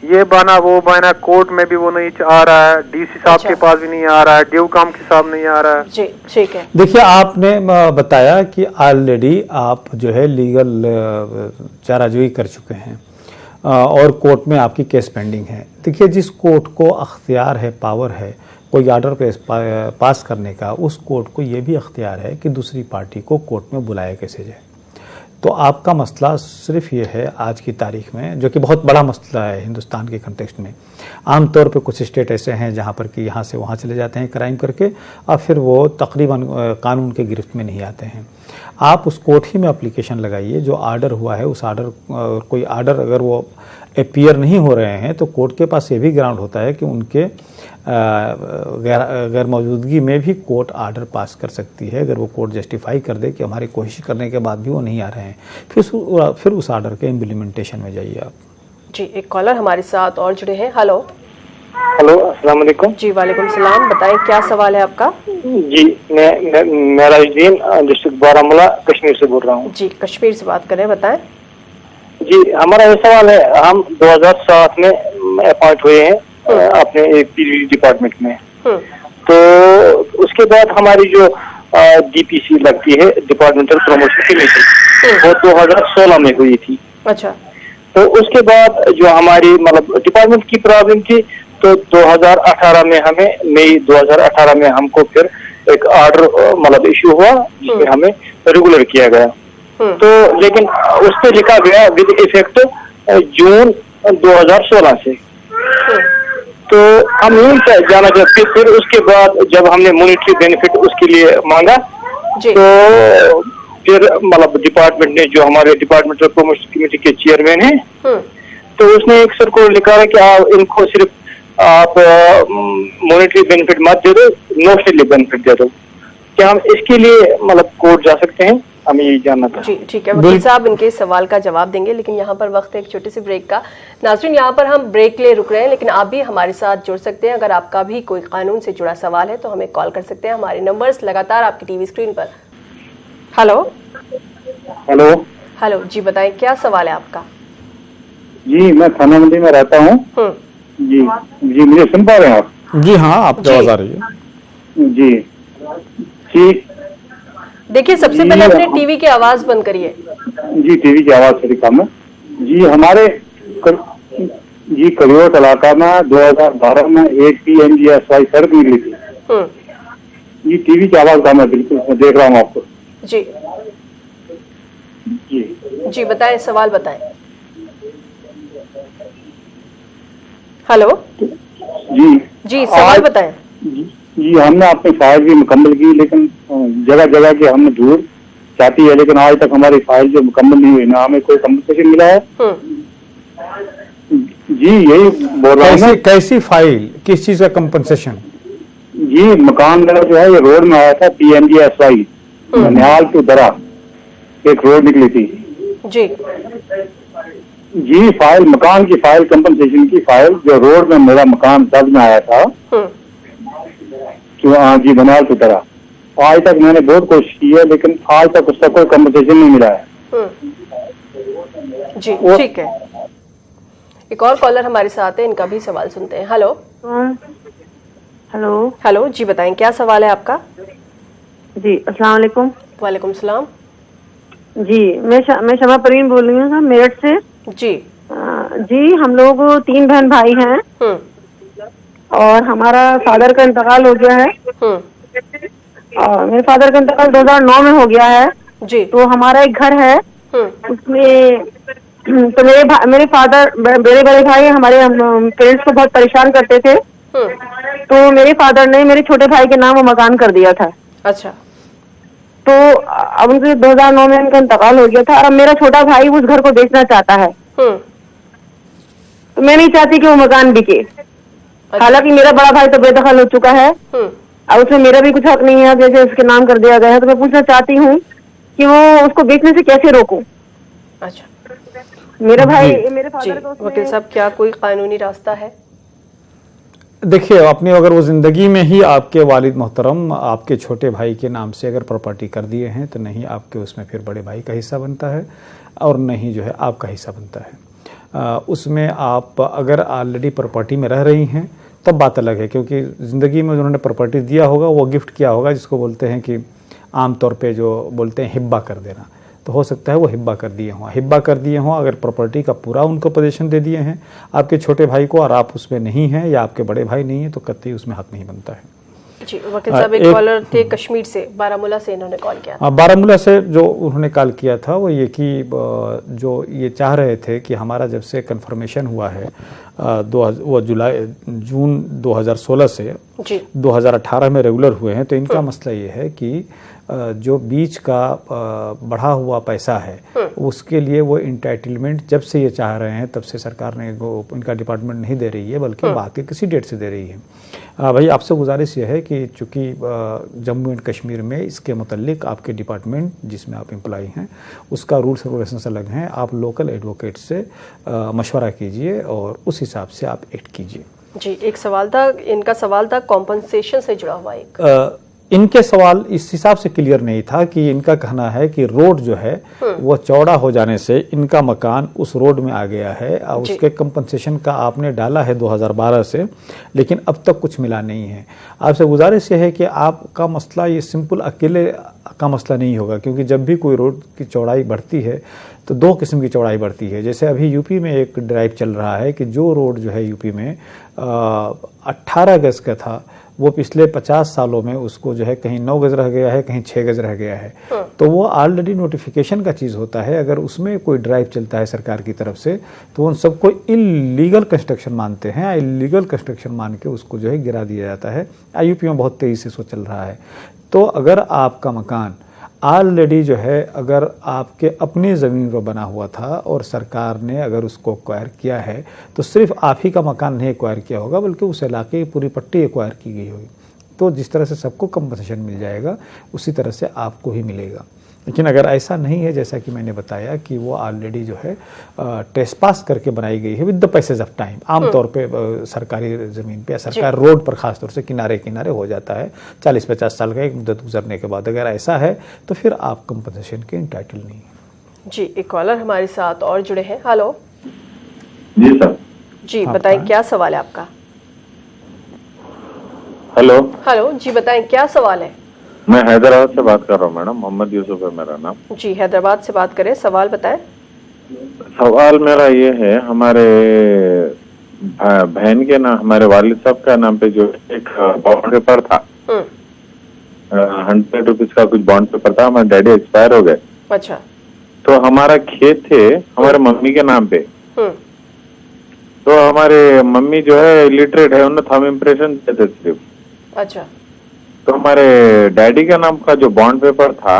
ये बना वो बना, कोर्ट में भी वो नहीं आ रहा है, डीसी साहब के पास भी नहीं आ रहा है, ड्यू काम के साथ नहीं आ रहा है। जी ठीक है। देखिए, आपने बताया कि ऑलरेडी आप जो है लीगल चाराजोई कर चुके हैं और कोर्ट में आपकी केस पेंडिंग है। देखिए, जिस कोर्ट को अख्तियार है, पावर है कोई ऑर्डर पास करने का, उस कोर्ट को ये भी अख्तियार है कि दूसरी पार्टी को कोर्ट में बुलाया कैसे जाए। तो आपका मसला सिर्फ ये है आज की तारीख में, जो कि बहुत बड़ा मसला है हिंदुस्तान के कंटेक्स्ट में। आमतौर पे कुछ स्टेट ऐसे हैं जहाँ पर कि यहाँ से वहाँ चले जाते हैं क्राइम करके, और फिर वो तकरीबन कानून के गिरफ्त में नहीं आते हैं। आप उस कोर्ट ही में एप्लीकेशन लगाइए, जो आर्डर हुआ है उस आर्डर, कोई आर्डर अगर वो अपीयर नहीं हो रहे हैं तो कोर्ट के पास ये भी ग्राउंड होता है कि उनके गैर मौजूदगी में भी कोर्ट आर्डर पास कर सकती है। अगर वो कोर्ट जस्टिफाई कर दे कि हमारी कोशिश करने के बाद भी वो नहीं आ रहे हैं, फिर उस आर्डर के इम्प्लीमेंटेशन में जाइए आप। जी, एक कॉलर हमारे साथ और जुड़े हैं। हेलो। हेलो, अस्सलाम वालेकुम। जी वालेकुम सलाम। बताएं, क्या सवाल है आपका? जी, मैं राजुद्दीन, डिस्ट्रिक्ट बारामूला, कश्मीर से बोल रहा हूँ। जी, कश्मीर से बात करें, बताएं। जी, हमारा ये सवाल है, हम 2007 में अपॉइंट हुए हैं अपने एक पीडीडी डिपार्टमेंट में। तो उसके बाद हमारी जो DPC लगती है, डिपार्टमेंटल प्रमोशन कमेटी, वो 2016 में हुई थी। अच्छा। तो उसके बाद जो हमारी मतलब डिपार्टमेंट की प्रॉब्लम थी, तो 2018 में हमें मई 2018 में हमको फिर एक ऑर्डर मतलब इश्यू हुआ जिसमें हमें रेगुलर किया गया। तो लेकिन उस पर लिखा गया विद इफेक्ट जून 2016 से। तो हम यही जाना चाहते, फिर उसके बाद जब हमने मॉनिटरी बेनिफिट उसके लिए मांगा, तो फिर मतलब डिपार्टमेंट ने, जो हमारे डिपार्टमेंटल प्रमोशन कमेटी के चेयरमैन हैं, तो उसने एक सर्कुलर लिखा है कि आप इनको सिर्फ आप मॉनिटरी बेनिफिट मत दे दो, नोशनली बेनिफिट दे दो। क्या हम इसके लिए मतलब कोर्ट जा सकते हैं? हमें यही जानना था। जी ठीक है, वकील साहब इनके सवाल का जवाब देंगे, लेकिन यहाँ पर वक्त है एक छोटे से ब्रेक का। नाज़रीन, यहाँ पर हम ब्रेक ले रुक रहे हैं, लेकिन आप भी हमारे साथ जुड़ सकते हैं। अगर आपका भी कोई कानून से जुड़ा सवाल है तो हमें कॉल कर सकते हैं। हमारे नंबर्स लगातार आपकी टीवी स्क्रीन पर। हेलो हेलो हेलो, जी बताएं क्या सवाल है आपका? जी, मैं थाना मंडी में रहता हूँ। जी जी, मुझे सुन पा रहे हैं आप? जी हाँ, आपकी आवाज आ रही है। जी जी, देखिए, सबसे पहले अपने टीवी की आवाज बंद करिए। जी, टीवी की आवाज थोड़ी कम है। जी, हमारे जी करियोट इलाका में 2012 में एक PMGSY सड़क निकली थी। जी, टीवी की आवाज कम है, बिल्कुल मैं देख रहा हूँ आपको। जी जी जी, बताएं, सवाल बताएं। हेलो जी जी, सवाल बताएं। जी, हमने अपनी फाइल भी मुकम्मल की, लेकिन जगह जगह की हमने दूर चाहती है, लेकिन आज तक हमारी फाइल जो मुकम्मल नहीं हुई, ना हमें कोई कम्पनसेशन मिला है। जी, यही बोल रहा हूँ। कैसी फाइल, किस चीज का कंपनसेशन? जी, मकान मेरा जो है ये रोड में आया था, PMGSY ननिहाल टू दरा एक रोड निकली थी। जी जी, फाइल, मकान की फाइल, कंपनसेशन की फाइल, जो रोड में मेरा मकान दर्ज में आया था, हाँ जी, ननिहाल टू दरा। आज तक मैंने बहुत कोशिश की है, लेकिन आज तक उसका कोई कंपनसेशन नहीं मिला है। जी ठीक है, एक और कॉलर हमारे साथ है, इनका भी सवाल सुनते हैं। हेलो हेलो हेलो, जी बताएं क्या सवाल है आपका? जी, अस्सलाम वालेकुम। वालेकुम सलाम। जी, मैं शमा परवीन बोल रही हूँ मेरठ से। जी जी, हम लोग 3 बहन भाई हैं और हमारा फादर का इंतकाल हो गया है। और मेरे फादर का इंतकाल 2009 में हो गया है। जी, तो हमारा एक घर है, उसमें तो मेरे फादर, मेरे बड़े भाई हमारे पेरेंट्स को बहुत परेशान करते थे, तो मेरे फादर ने मेरे छोटे भाई के नाम वो मकान कर दिया था। अच्छा। तो अब उनके 2009 में उनका इंतकाल हो गया था, और अब मेरा छोटा भाई उस घर को बेचना चाहता है। तो मैं नहीं चाहती कि वो मकान बिके। हालांकि मेरा बड़ा भाई तो बेदखल हो चुका है, अब उसमें मेरा भी कुछ हक नहीं है, जैसे उसके नाम कर दिया गया है। तो मैं पूछना चाहती हूँ कि वो उसको बेचने से कैसे रोकूं? अच्छा, मेरा भाई, मेरे फादर को वकील साहब, क्या कोई कानूनी रास्ता है? देखिए, अपनी अगर वो जिंदगी में ही आपके वालिद मोहतरम आपके छोटे भाई के नाम से अगर प्रॉपर्टी कर दिए हैं, तो नहीं आपके उसमें फिर बड़े भाई का हिस्सा बनता है और नहीं जो है आपका हिस्सा बनता है। उसमें आप अगर ऑलरेडी प्रॉपर्टी में रह रही हैं तब बात अलग है, क्योंकि ज़िंदगी में उन्होंने प्रॉपर्टी दिया होगा, वो गिफ्ट किया होगा, जिसको बोलते हैं कि आम तौर पे जो बोलते हैं हिब्बा कर देना। तो हो सकता है वो हिब्बा कर दिए हों। अगर प्रॉपर्टी का पूरा उनको पोजीशन दे दिए हैं आपके छोटे भाई को और आप उसमें नहीं हैं या आपके बड़े भाई नहीं हैं, तो कतई उसमें हक नहीं बनता है। जी, वकील साहब एक कॉलर थे कश्मीर से, बारामूला से, इन्होंने कॉल किया था। बारामूला से जो उन्होंने कॉल किया था वो ये कि जो ये चाह रहे थे कि हमारा जब से कन्फर्मेशन हुआ है जून 2016 से 2018 में रेगुलर हुए हैं, तो इनका मसला ये है कि जो बीच का बढ़ा हुआ पैसा है उसके लिए वो इंटाइटलमेंट जब से ये चाह रहे हैं तब से सरकार ने इनका डिपार्टमेंट नहीं दे रही है, बल्कि बाद के किसी डेट से दे रही है। भाई, आपसे गुजारिश ये है कि चूँकि जम्मू एंड कश्मीर में इसके मुतल्लिक आपके डिपार्टमेंट जिसमें आप एम्प्लॉई हैं उसका रूल्स एंड रेगुलेशंस अलग हैं, आप लोकल एडवोकेट से मशवरा कीजिए और उस हिसाब से आप एक्ट कीजिए। जी, एक सवाल था, इनका सवाल था कॉम्पनसेशन से जुड़ा हुआ एक। इनके सवाल इस हिसाब से क्लियर नहीं था कि इनका कहना है कि रोड जो है वो चौड़ा हो जाने से इनका मकान उस रोड में आ गया है और उसके कंपनसेशन का आपने डाला है 2012 से, लेकिन अब तक कुछ मिला नहीं है। आपसे गुजारिश ये है कि आपका मसला ये सिंपल अकेले का मसला नहीं होगा, क्योंकि जब भी कोई रोड की चौड़ाई बढ़ती है तो दो किस्म की चौड़ाई बढ़ती है। जैसे अभी यूपी में एक ड्राइव चल रहा है कि जो रोड जो है यूपी में 18 गज का था वो पिछले 50 सालों में उसको जो है कहीं 9 गज रह गया है, कहीं 6 गज रह गया है। तो वो ऑलरेडी नोटिफिकेशन का चीज़ होता है। अगर उसमें कोई ड्राइव चलता है सरकार की तरफ से तो उन सबको इलीगल कंस्ट्रक्शन मानते हैं। इलीगल कंस्ट्रक्शन मान के उसको जो है गिरा दिया जाता है। यूपी में बहुत तेज़ी से इसको चल रहा है। तो अगर आपका मकान ऑलरेडी जो है अगर आपके अपनी ज़मीन पर बना हुआ था और सरकार ने अगर उसको एक्वायर किया है तो सिर्फ आप ही का मकान नहीं एक्वायर किया होगा, बल्कि उस इलाके की पूरी पट्टी एक्वायर की गई होगी। तो जिस तरह से सबको कंपनसेशन मिल जाएगा उसी तरह से आपको ही मिलेगा। लेकिन अगर ऐसा नहीं है, जैसा कि मैंने बताया कि वो ऑलरेडी जो है ट्रेसपास करके बनाई गई है with the passage of time, आमतौर पे सरकारी ज़मीन पे या सरकार रोड पर खासतौर से किनारे किनारे हो जाता है 40-50 साल का एक मुद्दत गुजरने के बाद। अगर ऐसा है तो फिर आप कंपनसेशन के इंटाइटल नहीं है। जी, एक कॉलर हमारे साथ और जुड़े हैं। हेलो जी सर। जी बताएं क्या सवाल है आपका। हेलो हेलो जी बताएं क्या सवाल है। मैं हैदराबाद से बात कर रहा हूँ मैडम, मोहम्मद यूसुफ है मेरा नाम। जी हैदराबाद से बात करें, सवाल बताएं। सवाल मेरा ये है, हमारे बहन के नाम, हमारे वालिद साहब का नाम पे जो एक बॉन्ड पेपर था 100 रुपीज का कुछ बॉन्ड पेपर था, हमारे डैडी एक्सपायर हो गए। अच्छा। तो हमारा खेत थे हमारे मम्मी के नाम पे। तो हमारे मम्मी जो है इलिटरेट है, उन्होंने थंब इम्प्रेशन दिए थे सिर्फ। अच्छा। तो हमारे डैडी का नाम का जो बॉन्ड पेपर था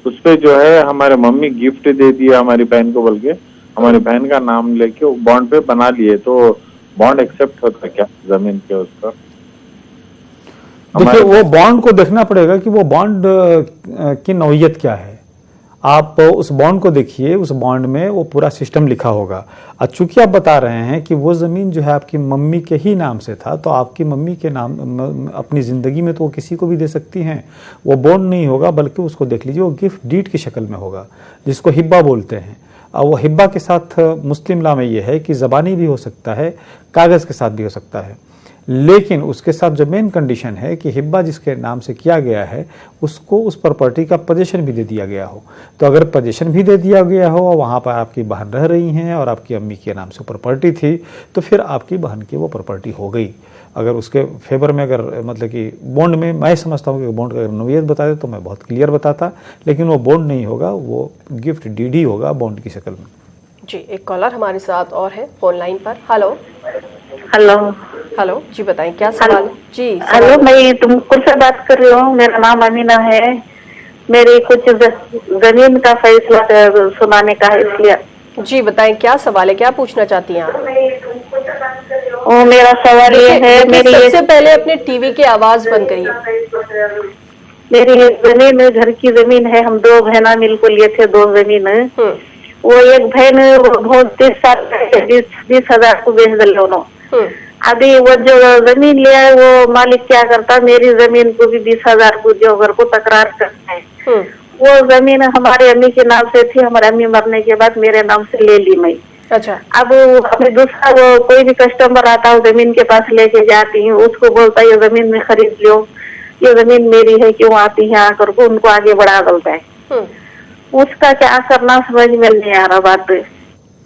उस पे जो है हमारे मम्मी गिफ्ट दे दिया हमारी बहन को, बल्कि हमारी बहन का नाम लेके बॉन्ड पे बना लिए। तो बॉन्ड एक्सेप्ट होता क्या जमीन के उस पर? देखिए वो बॉन्ड को देखना पड़ेगा कि वो बॉन्ड की नौयत क्या है। आप उस बॉन्ड को देखिए, उस बॉन्ड में वो पूरा सिस्टम लिखा होगा। और चूंकि आप बता रहे हैं कि वो ज़मीन जो है आपकी मम्मी के ही नाम से था, तो आपकी मम्मी के नाम अपनी ज़िंदगी में तो वो किसी को भी दे सकती हैं। वो बॉन्ड नहीं होगा, बल्कि उसको देख लीजिए वो गिफ्ट डीड की शक्ल में होगा, जिसको हिब्बा बोलते हैं। और वो हिब्बा के साथ मुस्लिम लॉ में ये है कि ज़बानी भी हो सकता है, कागज़ के साथ भी हो सकता है। लेकिन उसके साथ जो मेन कंडीशन है कि हिब्बा जिसके नाम से किया गया है उसको उस प्रॉपर्टी का पोजीशन भी दे दिया गया हो। तो अगर पोजीशन भी दे दिया गया हो और वहाँ पर आपकी बहन रह रही हैं और आपकी अम्मी के नाम से प्रॉपर्टी थी, तो फिर आपकी बहन की वो प्रॉपर्टी हो गई। अगर उसके फेवर में अगर मतलब कि बॉन्ड में, मैं समझता हूँ कि बॉन्ड का अगर नौयत बता दे तो मैं बहुत क्लियर बताता, लेकिन वो बॉन्ड नहीं होगा, वो गिफ्ट डीड ही होगा बॉन्ड की शक्ल में। जी एक कॉलर हमारे साथ और है फोन लाइन पर। हेलो हेलो हेलो जी बताएं क्या सवाल है। जी हेलो, मैं तुमकुर से बात कर रही हूँ। मेरा नाम अमीना है। मेरी कुछ जमीन का फैसला सुनाने का है, इसलिए। जी बताएं क्या सवाल है, क्या पूछना चाहती हैं आप। मेरा सवाल ये है, मेरी सबसे पहले अपने टीवी की आवाज बंद करिए। मेरी जमीन घर की जमीन है, हम 2 बहना मिलकर लिए थे 2 जमीन। वो एक बहन बहुत 20,000 को बेच दिले उन्होंने। अभी वो जो जमीन लिया है वो मालिक क्या करता, मेरी जमीन को भी 20,000 को जो घर को तकरार करता है। वो जमीन हमारे अम्मी के नाम से थी, हमारे अम्मी मरने के बाद मेरे नाम से ले ली मैं। अच्छा। अब अपने दूसरा वो कोई भी कस्टमर आता है जमीन के पास लेके जाती हूँ, उसको बोलता है ये जमीन में खरीद लो, ये जमीन मेरी है, क्यों आती है आकर को उनको आगे बढ़ा देता है। उसका क्या करना समझ में नहीं आ रहा बात।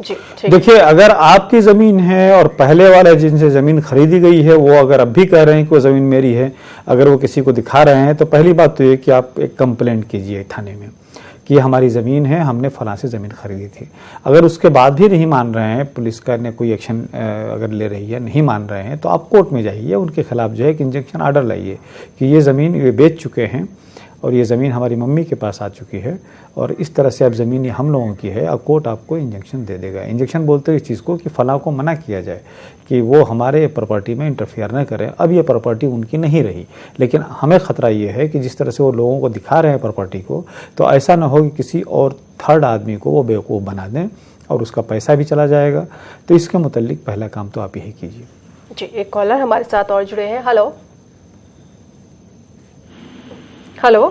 देखिए अगर आपकी जमीन है और पहले वाले जिनसे जमीन खरीदी गई है वो अगर अब भी कह रहे हैं कि वो जमीन मेरी है, अगर वो किसी को दिखा रहे हैं, तो पहली बात तो ये कि आप एक कंप्लेंट कीजिए थाने में कि ये हमारी ज़मीन है, हमने फलां से ज़मीन खरीदी थी। अगर उसके बाद भी नहीं मान रहे हैं, पुलिस का ने कोई एक्शन अगर ले रही है, नहीं मान रहे हैं, तो आप कोर्ट में जाइए, उनके खिलाफ जो है एक इंजंक्शन आर्डर लाइए कि ये ज़मीन ये बेच चुके हैं और ये ज़मीन हमारी मम्मी के पास आ चुकी है और इस तरह से अब ज़मीन ये हम लोगों की है। अब कोर्ट आपको इंजेक्शन दे देगा। इंजेक्शन बोलते हैं इस चीज़ को कि फलां को मना किया जाए कि वो हमारे प्रॉपर्टी में इंटरफेयर न करें। अब ये प्रॉपर्टी उनकी नहीं रही, लेकिन हमें ख़तरा ये है कि जिस तरह से वो लोगों को दिखा रहे हैं प्रॉपर्टी को, तो ऐसा ना हो कि किसी और थर्ड आदमी को वो बेवकूफ़ बना दें और उसका पैसा भी चला जाएगा। तो इसके मुतालिक पहला काम तो आप यही कीजिए। जी एक कॉलर हमारे साथ और जुड़े हैं। Hello hello.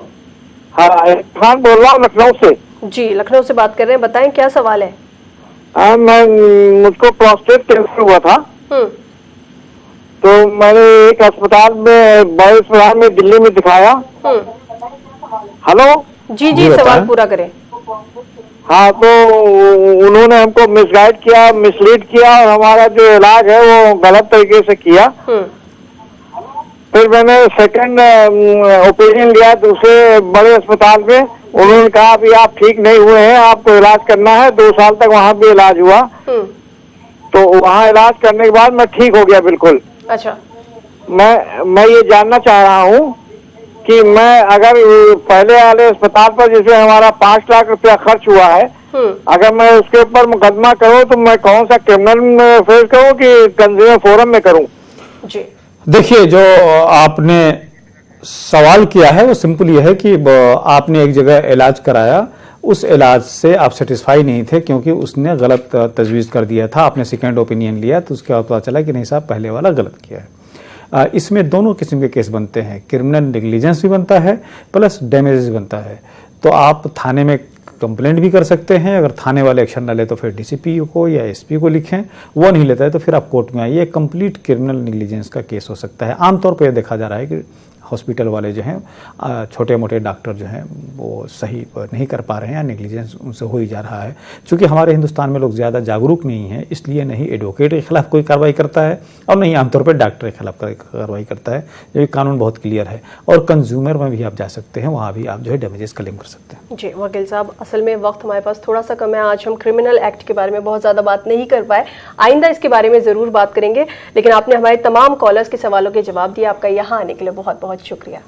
हाँ, खान बोल रहा हूँ लखनऊ से। जी, लखनऊ से बात कर रहे हैं, बताएं क्या सवाल है। मुझको प्रोस्टेट कैंसर हुआ था, तो मैंने एक अस्पताल में, बड़े अस्पताल में दिल्ली में दिखाया। हेलो। जी जी, सवाल पूरा करें। हाँ, तो उन्होंने हमको मिसगाइड किया, मिसलीड किया और हमारा जो इलाज है वो गलत तरीके से किया। फिर मैंने सेकंड ओपिनियन लिया दूसरे बड़े अस्पताल में। उन्होंने कहा अभी आप ठीक नहीं हुए हैं, आपको इलाज करना है। 2 साल तक वहाँ भी इलाज हुआ। तो वहाँ इलाज करने के बाद मैं ठीक हो गया बिल्कुल। अच्छा। मैं ये जानना चाह रहा हूँ कि मैं अगर पहले वाले अस्पताल पर जैसे हमारा 5 लाख रुपया खर्च हुआ है, अगर मैं उसके ऊपर मुकदमा करूँ तो मैं कौन सा क्रिमिनल फेस करूँ कि कंज्यूमर फोरम में करूँ? जी, देखिए, जो आपने सवाल किया है वो सिंपल ये है कि आपने एक जगह इलाज कराया, उस इलाज से आप सेटिस्फाई नहीं थे क्योंकि उसने गलत तजवीज़ कर दिया था। आपने सेकंड ओपिनियन लिया तो उसके बाद पता चला कि नहीं साहब, पहले वाला गलत किया है। इसमें दोनों किस्म के केस बनते हैं, क्रिमिनल नेग्लिजेंस भी बनता है प्लस डैमेजेस बनता है। तो आप थाने में कंप्लेंट भी कर सकते हैं। अगर थाने वाले एक्शन ना ले तो फिर डीसीपी को या एसपी को लिखें, वो नहीं लेता है तो फिर आप कोर्ट में आइए। कंप्लीट क्रिमिनल नेग्लिजेंस का केस हो सकता है। आमतौर पर यह देखा जा रहा है कि हॉस्पिटल वाले जो हैं, छोटे मोटे डॉक्टर जो हैं, वो सही नहीं कर पा रहे हैं या नेग्लिजेंस उनसे हो ही जा रहा है। क्योंकि हमारे हिंदुस्तान में लोग ज़्यादा जागरूक नहीं हैं, इसलिए नहीं एडवोकेट के खिलाफ कोई कार्रवाई करता है और नहीं आमतौर पर डॉक्टर के खिलाफ कार्रवाई करता है। ये कानून बहुत क्लियर है। और कंज्यूमर में भी आप जा सकते हैं, वहाँ भी आप जो है डैमेजेस क्लेम कर सकते हैं। जी वकील साहब, असल में वक्त हमारे पास थोड़ा सा कम है। आज हम क्रिमिनल एक्ट के बारे में बहुत ज़्यादा बात नहीं कर पाए, आइंदा इसके बारे में ज़रूर बात करेंगे। लेकिन आपने हमारे तमाम कॉलर्स के सवालों के जवाब दिए। आपका यहाँ आने के लिए बहुत बहुत शुक्रिया।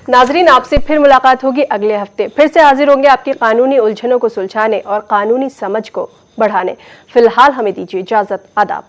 नाजरीन, आपसे फिर मुलाकात होगी अगले हफ्ते। फिर से हाजिर होंगे आपकी कानूनी उलझनों को सुलझाने और कानूनी समझ को बढ़ाने। फिलहाल हमें दीजिए इजाजत। आदाब।